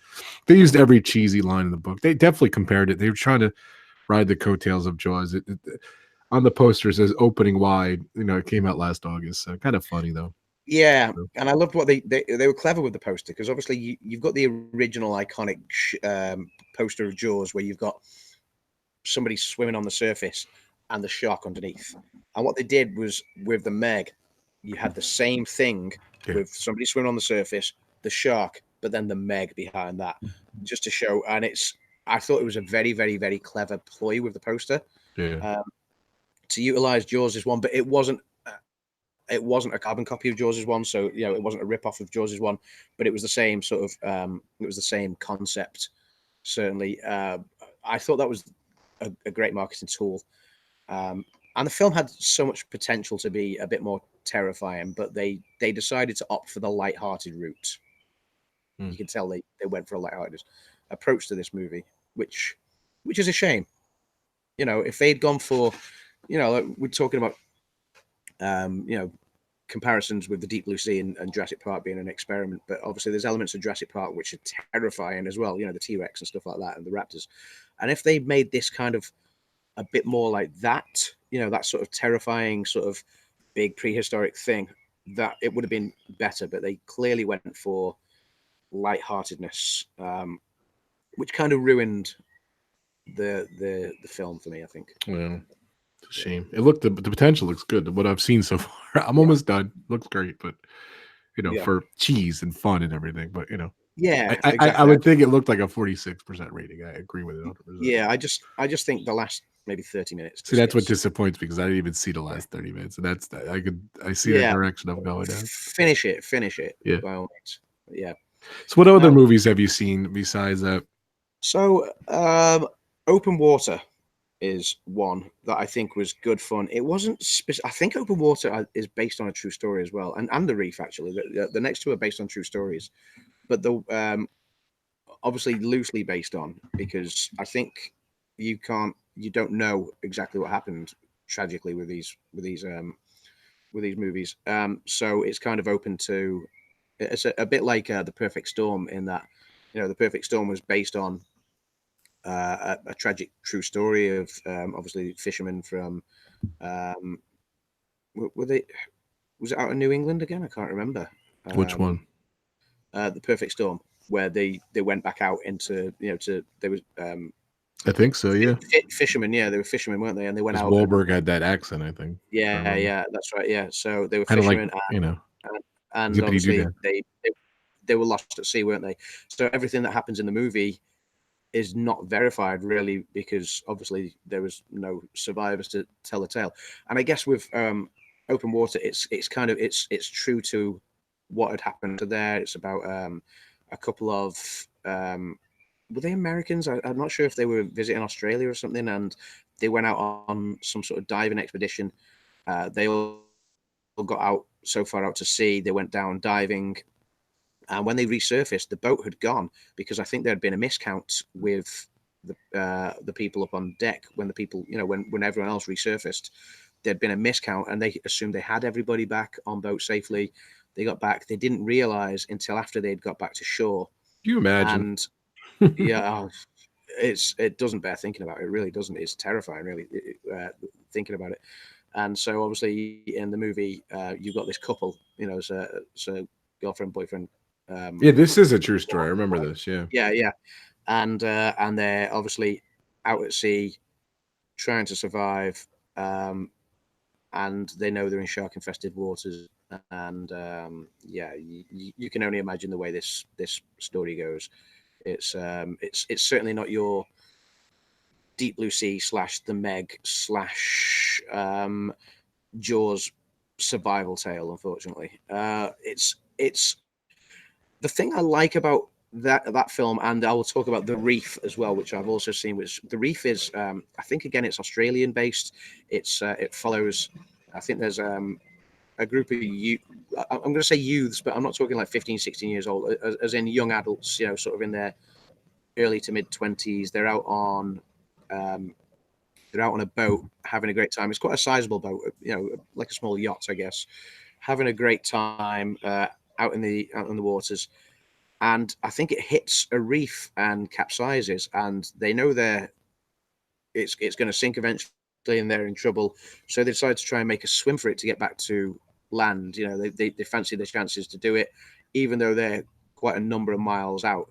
A: They used every cheesy line in the book. They definitely compared it. They were trying to ride the coattails of Jaws. On the poster it says opening wide. It came out last August. So kind of funny though.
B: Yeah, and I loved what they were clever with the poster, because obviously you've got the original iconic poster of Jaws where you've got somebody swimming on the surface and the shark underneath. And what they did was with the Meg, you had the same thing with somebody swimming on the surface, the shark, but then the Meg behind that, just to show. And I thought it was a very, very, very clever ploy with the poster to utilize Jaws as one, but it wasn't it wasn't a carbon copy of Jaws' one, so it wasn't a rip off of Jaws' one, but it was the same sort of it was the same concept. Certainly, I thought that was a great marketing tool, and the film had so much potential to be a bit more terrifying, but they decided to opt for the light-hearted route. You can tell they went for a light-hearted approach to this movie, which is a shame. If they'd gone for, like we're talking about, comparisons with the Deep Blue Sea and Jurassic Park being an experiment, but obviously there's elements of Jurassic Park which are terrifying as well. The T-Rex and stuff like that, and the raptors. And if they made this kind of a bit more like that, that sort of terrifying, sort of big prehistoric thing, that it would have been better. But they clearly went for lightheartedness, which kind of ruined the film for me, I think.
A: Well, it's a shame. It looked the potential looks good. What I've seen so far, I'm almost done. Looks great, but for cheese and fun and everything. But
B: yeah,
A: I
B: exactly.
A: would think it looked like a 46% rating. I agree with it 100%.
B: Yeah, I just think the last maybe 30 minutes.
A: See, that's what disappoints me, because I didn't even see the last 30 minutes, and that's I see the direction I'm going down.
B: Finish it.
A: Yeah.
B: By all means. Yeah.
A: So, what other movies have you seen besides that?
B: So, Open Water is one that I think was good fun. It wasn't. I think Open Water is based on a true story as well, and The Reef actually. The next two are based on true stories, but the obviously loosely based on, because I think you don't know exactly what happened tragically with these movies. So it's kind of open to. It's a bit like The Perfect Storm, in that The Perfect Storm was based on a tragic true story of obviously fishermen from was it out of New England again? I can't remember.
A: Which one?
B: The Perfect Storm, where they went back out into there was
A: I think so, yeah.
B: Fishermen, yeah, they were fishermen, weren't they? And they went out.
A: Wahlberg had that accent, I think.
B: Yeah, that's right. Yeah, so they were
A: kind of
B: fishermen,
A: like,
B: and obviously they were lost at sea, weren't they? So everything that happens in the movie is not verified, really, because obviously there was no survivors to tell the tale. And I guess with Open Water, it's kind of it's true to what had happened to there. It's about a couple of were they Americans? I'm not sure if they were visiting Australia or something, and they went out on some sort of diving expedition. They all got out so far out to sea, they went down diving, and when they resurfaced, the boat had gone, because I think there had been a miscount with the people up on deck. When the people, when everyone else resurfaced, there'd been a miscount, and they assumed they had everybody back on boat safely. They got back. They didn't realize until after they'd got back to shore.
A: Can you imagine?
B: And yeah, it doesn't bear thinking about. It really doesn't. It's terrifying, really, thinking about it. And so obviously in the movie, you've got this couple, so girlfriend, boyfriend.
A: Yeah, this is a true story. I remember this. Yeah.
B: Yeah. And they're obviously out at sea trying to survive. And they know they're in shark-infested waters. And you can only imagine the way this story goes. It's certainly not your Deep Blue Sea / the Meg / Jaws survival tale, unfortunately. It's the thing I like about that film, and I will talk about The Reef as well, which I've also seen. Which The Reef is, I think again, it's Australian based. It follows. I think there's a group of I'm going to say youths, but I'm not talking like 15, 16 years old, as in young adults, sort of in their early to mid 20s. They're out on a boat having a great time. It's quite a sizable boat, like a small yacht, I guess, having a great time out in the waters. And I think it hits a reef and capsizes, and they know it's going to sink eventually, and they're in trouble. So they decide to try and make a swim for it to get back to land. They fancy the chances to do it, even though they're quite a number of miles out.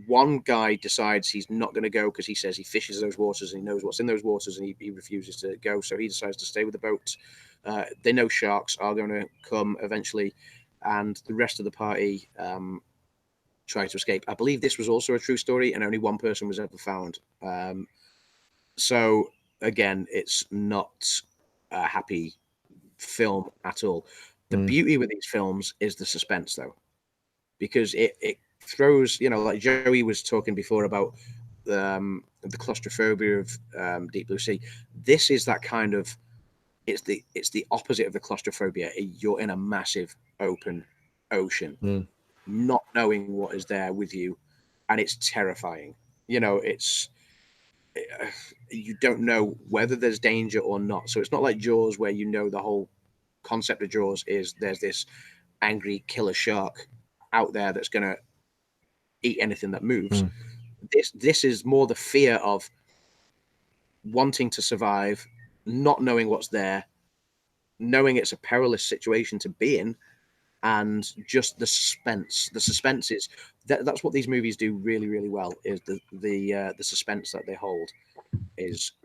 B: One guy decides he's not going to go, because he says he fishes those waters and he knows what's in those waters, and he refuses to go. So he decides to stay with the boat. They know sharks are going to come eventually, and the rest of the party try to escape. I believe this was also a true story, and only one person was ever found. So again, it's not a happy film at all. The beauty with these films is the suspense, though, because it throws, you know, like Joey was talking before about the claustrophobia of Deep Blue Sea. This is that kind of, it's the opposite of the claustrophobia. You're in a massive open ocean, not knowing what is there with you, and it's terrifying. You know, you don't know whether there's danger or not. So it's not like Jaws, where you know the whole concept of Jaws is there's this angry killer shark out there that's going to eat anything that moves. This is more the fear of wanting to survive, not knowing what's there, knowing it's a perilous situation to be in, and just the suspense. The suspense is that's what these movies do really, really well, is the suspense that they hold.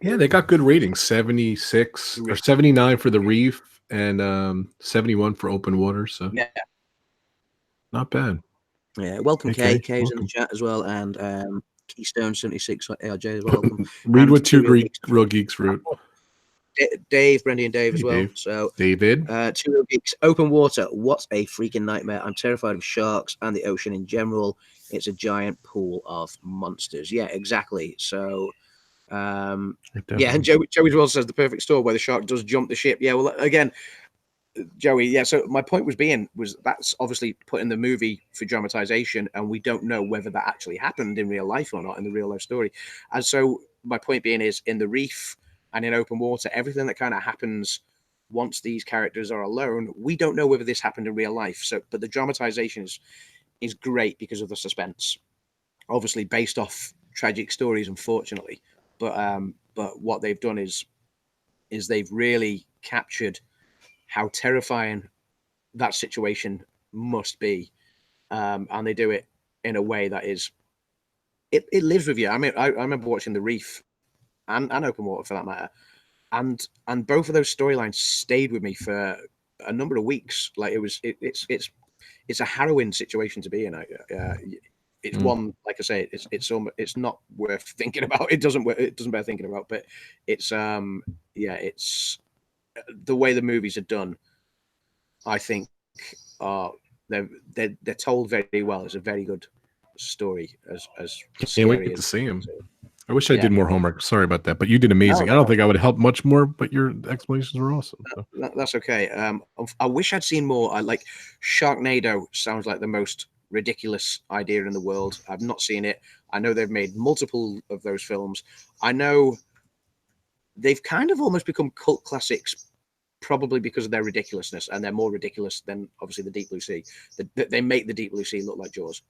A: They got good ratings, 76 or 79 for The Reef and 71 for Open Water. So
B: yeah,
A: not bad.
C: Yeah, welcome
A: Okay,
C: Kay's in the chat as well, and Keystone 76 ARJ as well. Welcome.
A: Read what two real geeks wrote.
B: Dave, Brendy, and Dave as well.
A: Dave.
B: So
A: David,
C: Two Real Geeks. Open water. What a freaking nightmare! I'm terrified of sharks and the ocean in general. It's a giant pool of monsters. Yeah, exactly. So. Yeah, and Joey well says the perfect storm where the shark does jump the ship. Yeah, well, again, Joey. Yeah, so my point was that's obviously put in the movie for dramatization, and we don't know whether that actually happened in real life or not in the real life story. And so my point being is, in The Reef and in Open Water, everything that kind of happens once these characters are alone, we don't know whether this happened in real life. So, but the dramatization is great because of the suspense, obviously based off tragic stories, unfortunately. But what they've done is they've really captured how terrifying that situation must be, and they do it in a way that is it lives with you. I mean, I remember watching The Reef and Open Water for that matter, and both of those storylines stayed with me for a number of weeks. Like it's a harrowing situation to be in. It's one, like I say, it's not worth thinking about. It doesn't bear thinking about. But it's it's the way the movies are done. I think they're told very well. It's a very good story. As
A: can't wait to see him. I wish I did more homework. Sorry about that, but you did amazing. I don't think I would have helped much more, but your explanations were awesome. So.
B: That's okay. I wish I'd seen more. I like Sharknado. Sounds like the most ridiculous idea in the world. I've not seen it. I know they've made multiple of those films. I know they've kind of almost become cult classics, probably because of their ridiculousness, and they're more ridiculous than obviously the Deep Blue Sea. They make the Deep Blue Sea look like Jaws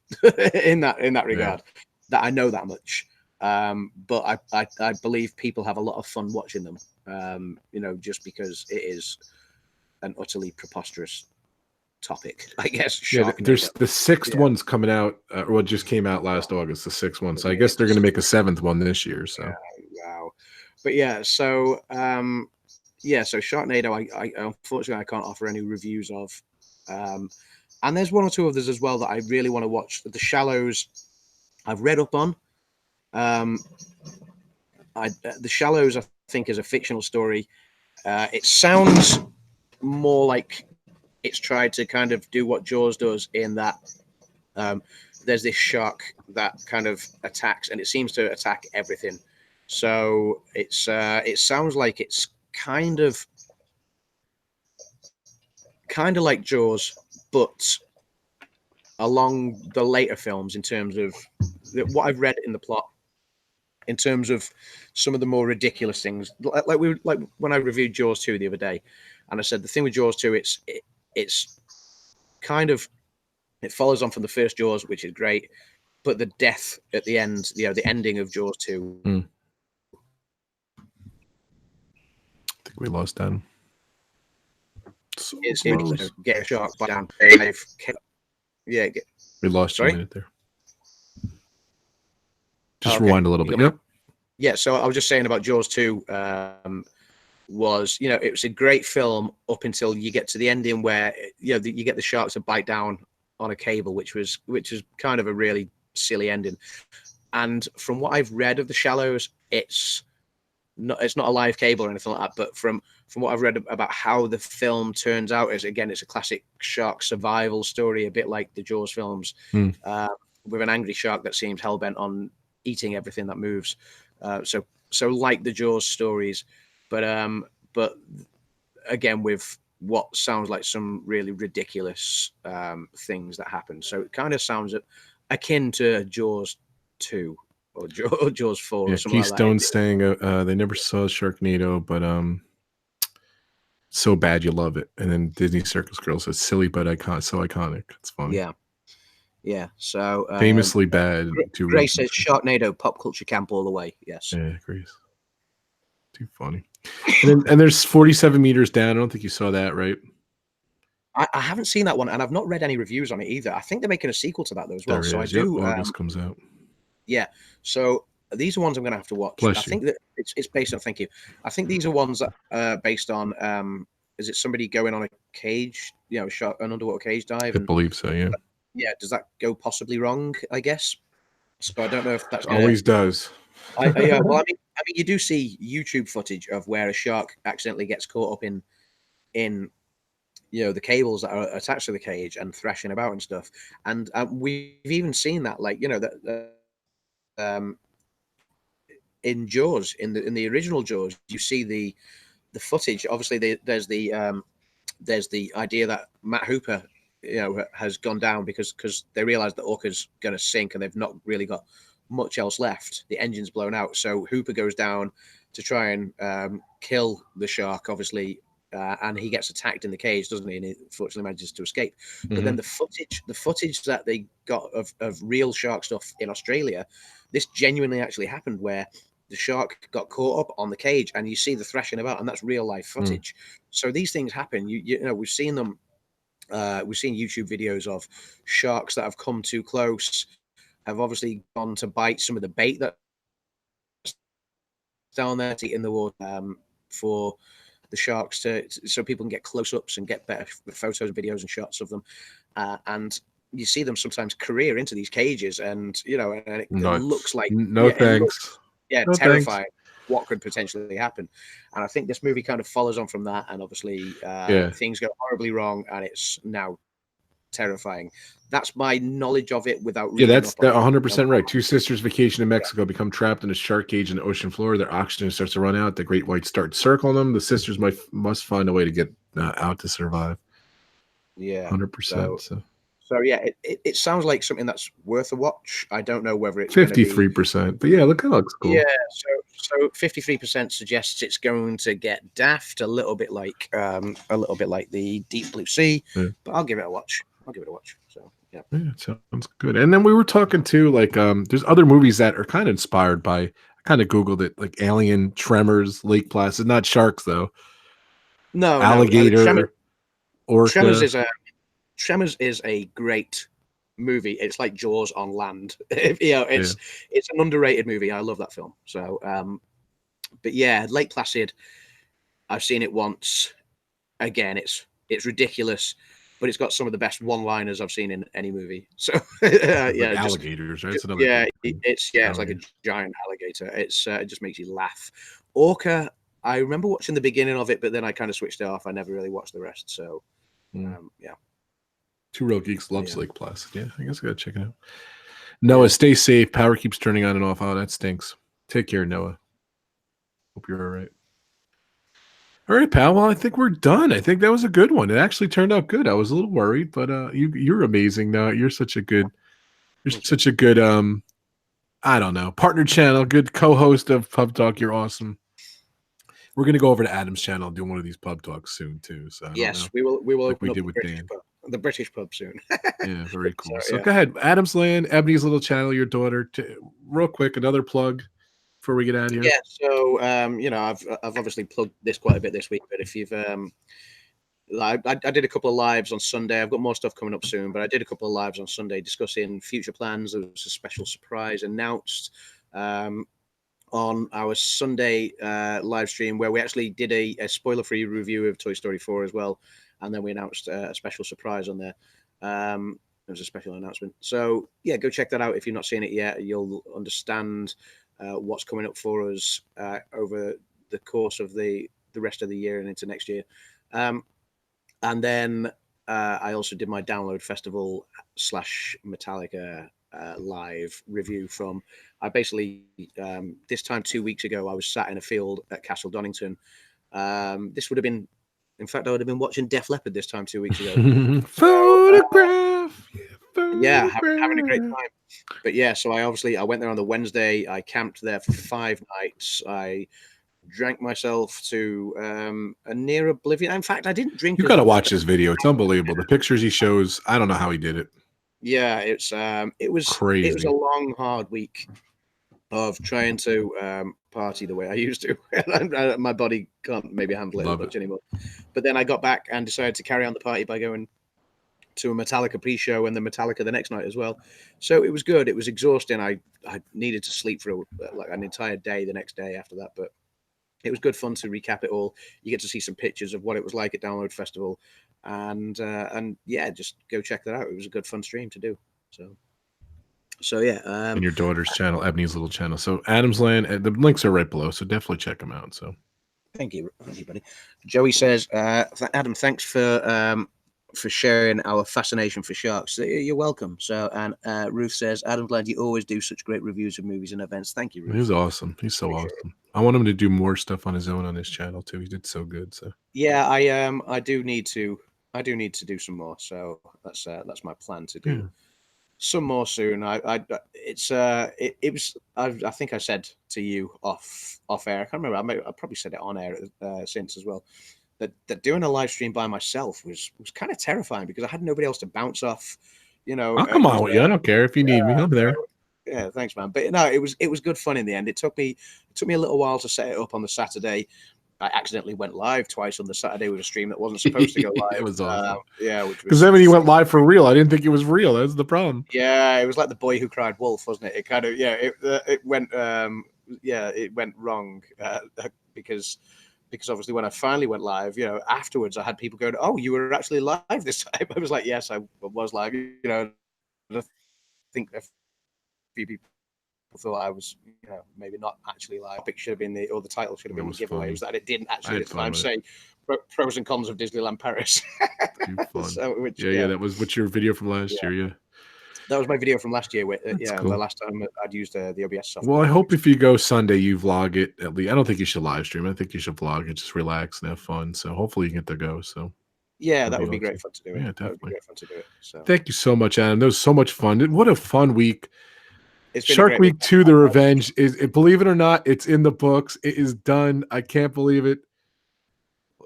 B: in that regard. Yeah. That I know that much. But I believe people have a lot of fun watching them. You know, just because it is an utterly preposterous topic, I guess.
A: Yeah, there's the sixth one's coming out, or just came out last August, the sixth one. So I guess they're going to make a seventh one this year. So
B: wow, but yeah, so so Sharknado, I unfortunately I can't offer any reviews of, and there's one or two others as well that I really want to watch. The Shallows, I've read up on. The Shallows, I think, is a fictional story. It sounds more like it's tried to kind of do what Jaws does, in that there's this shark that kind of attacks, and it seems to attack everything. So it sounds like it's kind of like Jaws, but along the later films in terms of what I've read in the plot. In terms of some of the more ridiculous things, like when I reviewed Jaws 2 the other day, and I said the thing with Jaws 2, it's kind of, it follows on from the first Jaws, which is great, but the death at the end, you know, the ending of Jaws 2.
A: I think we lost Dan.
B: Is get a shark by down. Yeah,
A: we lost you a minute there. Just rewind a little bit. Yep.
B: Yeah, so I was just saying about Jaws 2 was, you know, it was a great film up until you get to the ending where, you know, you get the sharks to bite down on a cable, which is kind of a really silly ending. And from what I've read of The Shallows, it's
C: it's not a live cable or anything like that, but from what I've read about how the film turns out, is again, it's a classic shark survival story, a bit like the Jaws films, with an angry shark that seems hell-bent on eating everything that moves. So like the Jaws stories, but again, with what sounds like some really ridiculous things that happen. So it kind of sounds akin to Jaws 2 or Jaws 4 or something like that.
A: Keystone's saying they never saw Sharknado, but so bad you love it. And then Disney Circus Girl says silly but so iconic. It's funny.
C: Yeah. So
A: famously bad.
C: Grace says Sharknado, pop culture camp all the way. Yes.
A: Yeah, Grace. Too funny. And there's 47 meters down. I don't think you saw that, right?
C: I haven't seen that one, and I've not read any reviews on it either. I think they're making a sequel to that though as well. So I do.
A: August comes out.
C: Yeah. So these are ones I'm going to have to watch. I think that it's based on. Thank you. I think these are ones that are based on. Is it somebody going on a cage? You know, an underwater cage dive?
A: I believe so. Yeah.
C: Yeah. Does that go possibly wrong? I guess. So I don't know if that's
A: always does.
C: Yeah. Well, I mean, you do see YouTube footage of where a shark accidentally gets caught up in the cables that are attached to the cage and thrashing about and stuff. And we've even seen that, like, in Jaws, in the original Jaws, you see the footage. Obviously, there's the idea that Matt Hooper, has gone down because they realize that Orca's going to sink and they've not really got much else left. The engine's blown out, so Hooper goes down to try and kill the shark, obviously. And he gets attacked in the cage, doesn't he? And he fortunately manages to escape. But then the footage that they got of real shark stuff in Australia, this genuinely actually happened, where the shark got caught up on the cage, and you see the thrashing about, and that's real life footage. So these things happen. You know, we've seen them. We've seen YouTube videos of sharks that have come too close, have obviously gone to bite some of the bait that's down there in the water for the sharks so people can get close-ups and get better photos, videos, and shots of them. And you see them sometimes career into these cages, and and it looks like
A: thanks.
C: Terrifying.
A: Thanks.
C: What could potentially happen. And I think this movie kind of follows on from that, and obviously things go horribly wrong, and it's now terrifying. That's my knowledge of it without reading.
A: That's 100% right. Two sisters vacation in Mexico, become trapped in a shark cage in the ocean floor. Their oxygen starts to run out. The great whites start circling them. The sisters must find a way to get out to survive.
C: Yeah,
A: 100%.
C: So yeah, it sounds like something that's worth a watch. I don't know whether it's
A: 53%, but yeah, look, it looks cool.
C: Yeah, so 53% suggests it's going to get daft, a little bit like the Deep Blue Sea. Yeah. But I'll give it a watch. So yeah,
A: it sounds good. And then we were talking too, like there's other movies that are kind of inspired by. I kind of googled it, like Alien, Tremors, Lake Placid, not sharks though.
C: No,
A: Alligator, Orca.
C: Tremors is a great movie. It's like Jaws on land. It's an underrated movie. I love that film. So, but yeah, Lake Placid, I've seen it once. Again, it's ridiculous, but it's got some of the best one-liners I've seen in any movie. So,
A: alligators, right?
C: It's like a giant alligator. It just makes you laugh. Orca, I remember watching the beginning of it, but then I kind of switched it off. I never really watched the rest. So,
A: Two Real Geeks loves Lake Placid. Yeah, I guess I gotta check it out. Noah, stay safe. Power keeps turning on and off. Oh, that stinks. Take care, Noah. Hope you're all right. All right, pal. Well, I think we're done. I think that was a good one. It actually turned out good. I was a little worried, but you're amazing. Noah. You're such a good. I don't know, partner channel, good co-host of Pub Talk. You're awesome. We're gonna go over to Adam's channel and do one of these pub talks soon too. So
C: yes, we will. We will.
A: Like we did with Dan.
C: The British pub soon.
A: Yeah, very cool. So go ahead, Adam's Land, Ebony's little channel, your daughter. Real quick, another plug before we get out of here.
C: Yeah. So I've obviously plugged this quite a bit this week, but if you've I did a couple of lives on Sunday. I've got more stuff coming up soon, but I did a couple of lives on Sunday discussing future plans. There was a special surprise announced on our Sunday live stream where we actually did a spoiler-free review of Toy Story 4 as well. And then we announced a special surprise on there. It was a special announcement. So, yeah, go check that out. If you've not seen it yet, you'll understand what's coming up for us over the course of the rest of the year and into next year. And then I also did my Download Festival / Metallica live review from. I basically this time 2 weeks ago I was sat in a field at Castle Donington. This would have been, in fact, I would have been watching Def Leppard this time 2 weeks ago.
A: Photograph.
C: Yeah, having a great time. But yeah, so I went there on the Wednesday. I camped there for 5 nights. I drank myself to a near oblivion. In fact, I didn't drink.
A: You got to watch this video. It's unbelievable. The pictures he shows. I don't know how he did it.
C: Yeah, it was
A: crazy.
C: It was a long, hard week of trying to party the way I used to. My body can't maybe handle it as much anymore. But then I got back and decided to carry on the party by going to a Metallica pre-show and the Metallica the next night as well. So it was good. It was exhausting. I needed to sleep for like an entire day the next day after that, but it was good fun to recap it all. You get to see some pictures of what it was like at Download Festival, and yeah, just go check that out. It was a good fun stream to do. So yeah.
A: And your daughter's channel, Ebony's little channel. So Adam's Land, the links are right below. So definitely check them out. So
C: thank you, buddy. Joey says, Adam, thanks for sharing our fascination for sharks. You're welcome. So, and Ruth says, Adam Glad, you always do such great reviews of movies and events. Thank you, Ruth.
A: He's awesome. He's so awesome. I want him to do more stuff on his own on his channel too. He did so good. So
C: yeah, I do need to do some more. So that's my plan to do some more soon. I think I said to you off air. I can't remember. I probably said it on air since as well. That doing a live stream by myself was kind of terrifying because I had nobody else to bounce off. You know,
A: I'll come on with you. I don't care if you need me. I'm there.
C: Yeah, thanks, man. But no, it was good fun in the end. It took me a little while to set it up on the Saturday. I accidentally went live twice on the Saturday with a stream that wasn't supposed to go live.
A: It was awesome.
C: Yeah,
A: because then when you went live for real, I didn't think it was real. That's the problem.
C: Yeah, it was like The Boy Who Cried Wolf, wasn't it? It kind of it went it went wrong because obviously when I finally went live, afterwards I had people going, "Oh, you were actually live this time." I was like, "Yes, I was live." I think a few people thought I was, maybe not actually live. It should have been the title should have been the giveaway. Was that it didn't actually at the time say pros and cons of Disneyland Paris.
A: So, yeah, that was what's your video from last year, yeah.
C: That was my video from last year.
A: Cool.
C: The last time I'd used the OBS software.
A: Well, I hope if you go Sunday, you vlog it at least. I don't think you should live stream. I think you should vlog it, just relax and have fun. So hopefully you get to go. So
C: yeah, that would be great fun to do.
A: Yeah, definitely.
C: That would be great fun to do it. So
A: thank you so much, Adam. That was so much fun. What a fun week. Shark Week 2, The Revenge is, believe it or not, it's in the books. It is done. I can't believe it.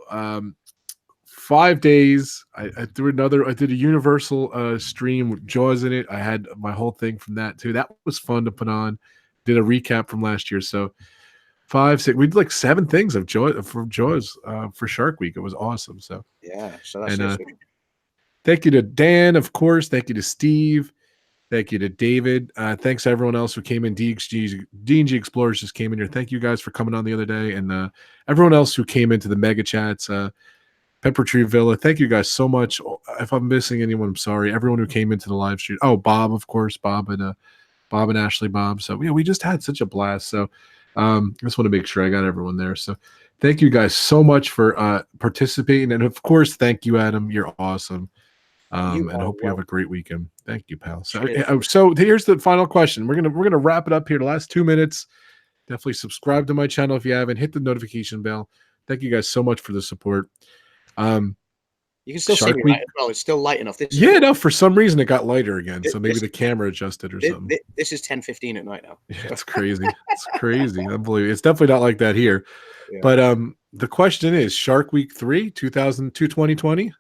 A: 5 days. I did a Universal stream with Jaws in it. I had my whole thing from that too. That was fun to put on. Did a recap from last year. So 5, 6, we did like 7 things of Jaws for Shark Week. It was awesome. So
C: yeah. So that's
A: thank you to Dan, of course. Thank you to Steve. Thank you to David. Thanks to everyone else who came in. D&G Explorers just came in here. Thank you guys for coming on the other day. And everyone else who came into the mega chats. Pepper Tree Villa. Thank you guys so much. If I'm missing anyone, I'm sorry. Everyone who came into the live stream. Oh, Bob, of course. Bob and Ashley Bob. So yeah, we just had such a blast. So I just want to make sure I got everyone there. So thank you guys so much for participating. And of course, thank you, Adam. You're awesome. And I hope you have a great weekend. Thank you, pal. So here's the final question. We're gonna wrap it up here. The last 2 minutes. Definitely subscribe to my channel if you haven't. Hit the notification bell. Thank you guys so much for the support.
C: You can still see me light as well. It's still light enough.
A: No, for some reason it got lighter again. So maybe the camera adjusted or something.
C: This is 10:15 at night now.
A: Yeah, it's crazy. It's crazy. Unbelievable. It's definitely not like that here. Yeah. But the question is Shark Week 3, 2020?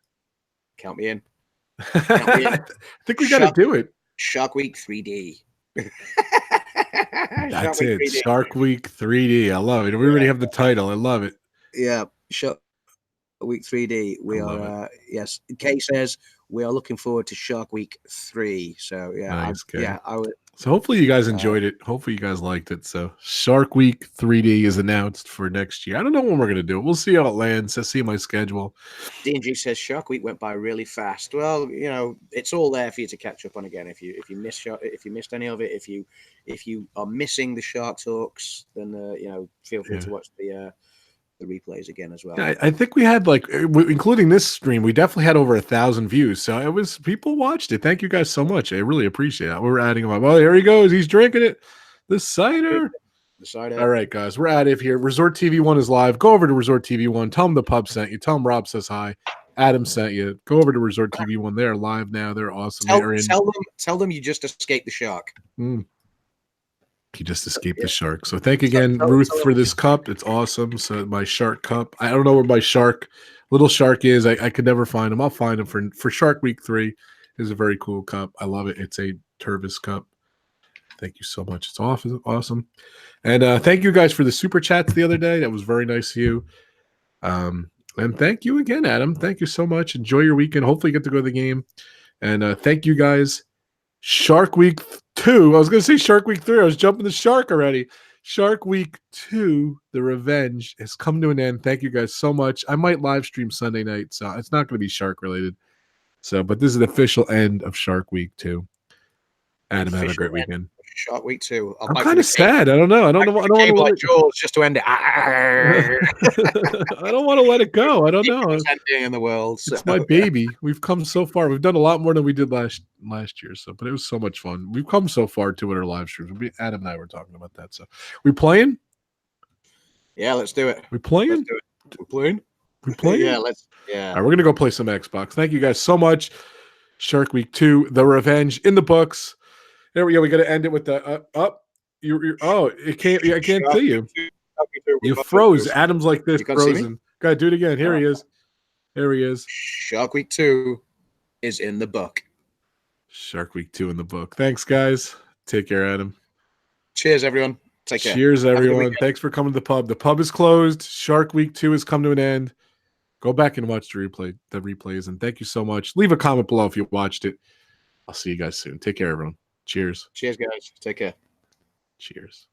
C: Count me in.
A: I think we got to do it.
C: Shark Week 3D.
A: That's it. 3D. Shark Week 3D. I love it. We already have the title. I love it.
C: Yeah. Shark Week 3D. We are. Yes. Kay says we are looking forward to Shark Week 3. So yeah,
A: nice,
C: I
A: So hopefully you guys enjoyed it. Hopefully you guys liked it. So Shark Week 3D is announced for next year. I don't know when we're gonna do it. We'll see how it lands. I see my schedule.
C: D&G says Shark Week went by really fast. Well, you know, it's all there for you to catch up on again. If you missed any of it, if you are missing the Shark Talks, then you know, feel free to watch the replays again as well.
A: I think we had like, including this stream, we definitely had over 1,000 views. So it was, people watched it. Thank you guys so much. I really appreciate it. We're adding them up. Oh, here he goes. He's drinking it. The cider. All right, guys, we're out of here. Resort TV 1 is live. Go over to Resort TV 1. Tell them the pub sent you. Tell them Rob says hi. Adam sent you. Go over to Resort TV 1. They're live now. They're awesome.
C: Tell them you just escaped the shark.
A: He just escaped the shark. So thank again, Ruth, for this cup. It's awesome. So my shark cup. I don't know where my little shark is. I could never find him. I'll find him for Shark Week 3. It's a very cool cup. I love it. It's a Tervis cup. Thank you so much. It's awesome. And thank you guys for the super chats the other day. That was very nice of you. And thank you again, Adam. Thank you so much. Enjoy your weekend. Hopefully you get to go to the game. And thank you guys. Shark Week 2. I was going to say Shark Week 3. I was jumping the shark already. Shark Week 2, The Revenge, has come to an end. Thank you guys so much. I might live stream Sunday night, so it's not going to be shark related. So, but this is the official end of Shark Week 2. Adam, have a great weekend.
B: Shark Week 2.
A: I'm kind of sad. I don't know. I don't want to
B: like Jaws just to end it.
A: I don't want to let it go. I don't know.
B: Ending in the world.
A: It's my baby. We've come so far. We've done a lot more than we did last year. So, but it was so much fun. We've come so far to it. Our live streams. Adam and I were talking about that. So, we playing?
B: Yeah, let's do it.
A: We playing?
B: We're playing.
A: We playing?
B: Yeah,
A: All right, we're gonna go play some Xbox. Thank you guys so much. Shark Week 2, The Revenge, in the books. There we go. We got to end it with the up. I can't see you. You froze. Adam's like this, frozen. Go ahead, do it again. Here he is. There he is.
B: Shark Week 2 is in the book.
A: Shark Week 2 in the book. Thanks, guys. Take care, Adam.
B: Cheers, everyone. Take care.
A: Cheers, everyone. Thanks for coming to the pub. The pub is closed. Shark Week 2 has come to an end. Go back and watch the replays. And thank you so much. Leave a comment below if you watched it. I'll see you guys soon. Take care, everyone. Cheers.
B: Cheers, guys. Take care.
A: Cheers.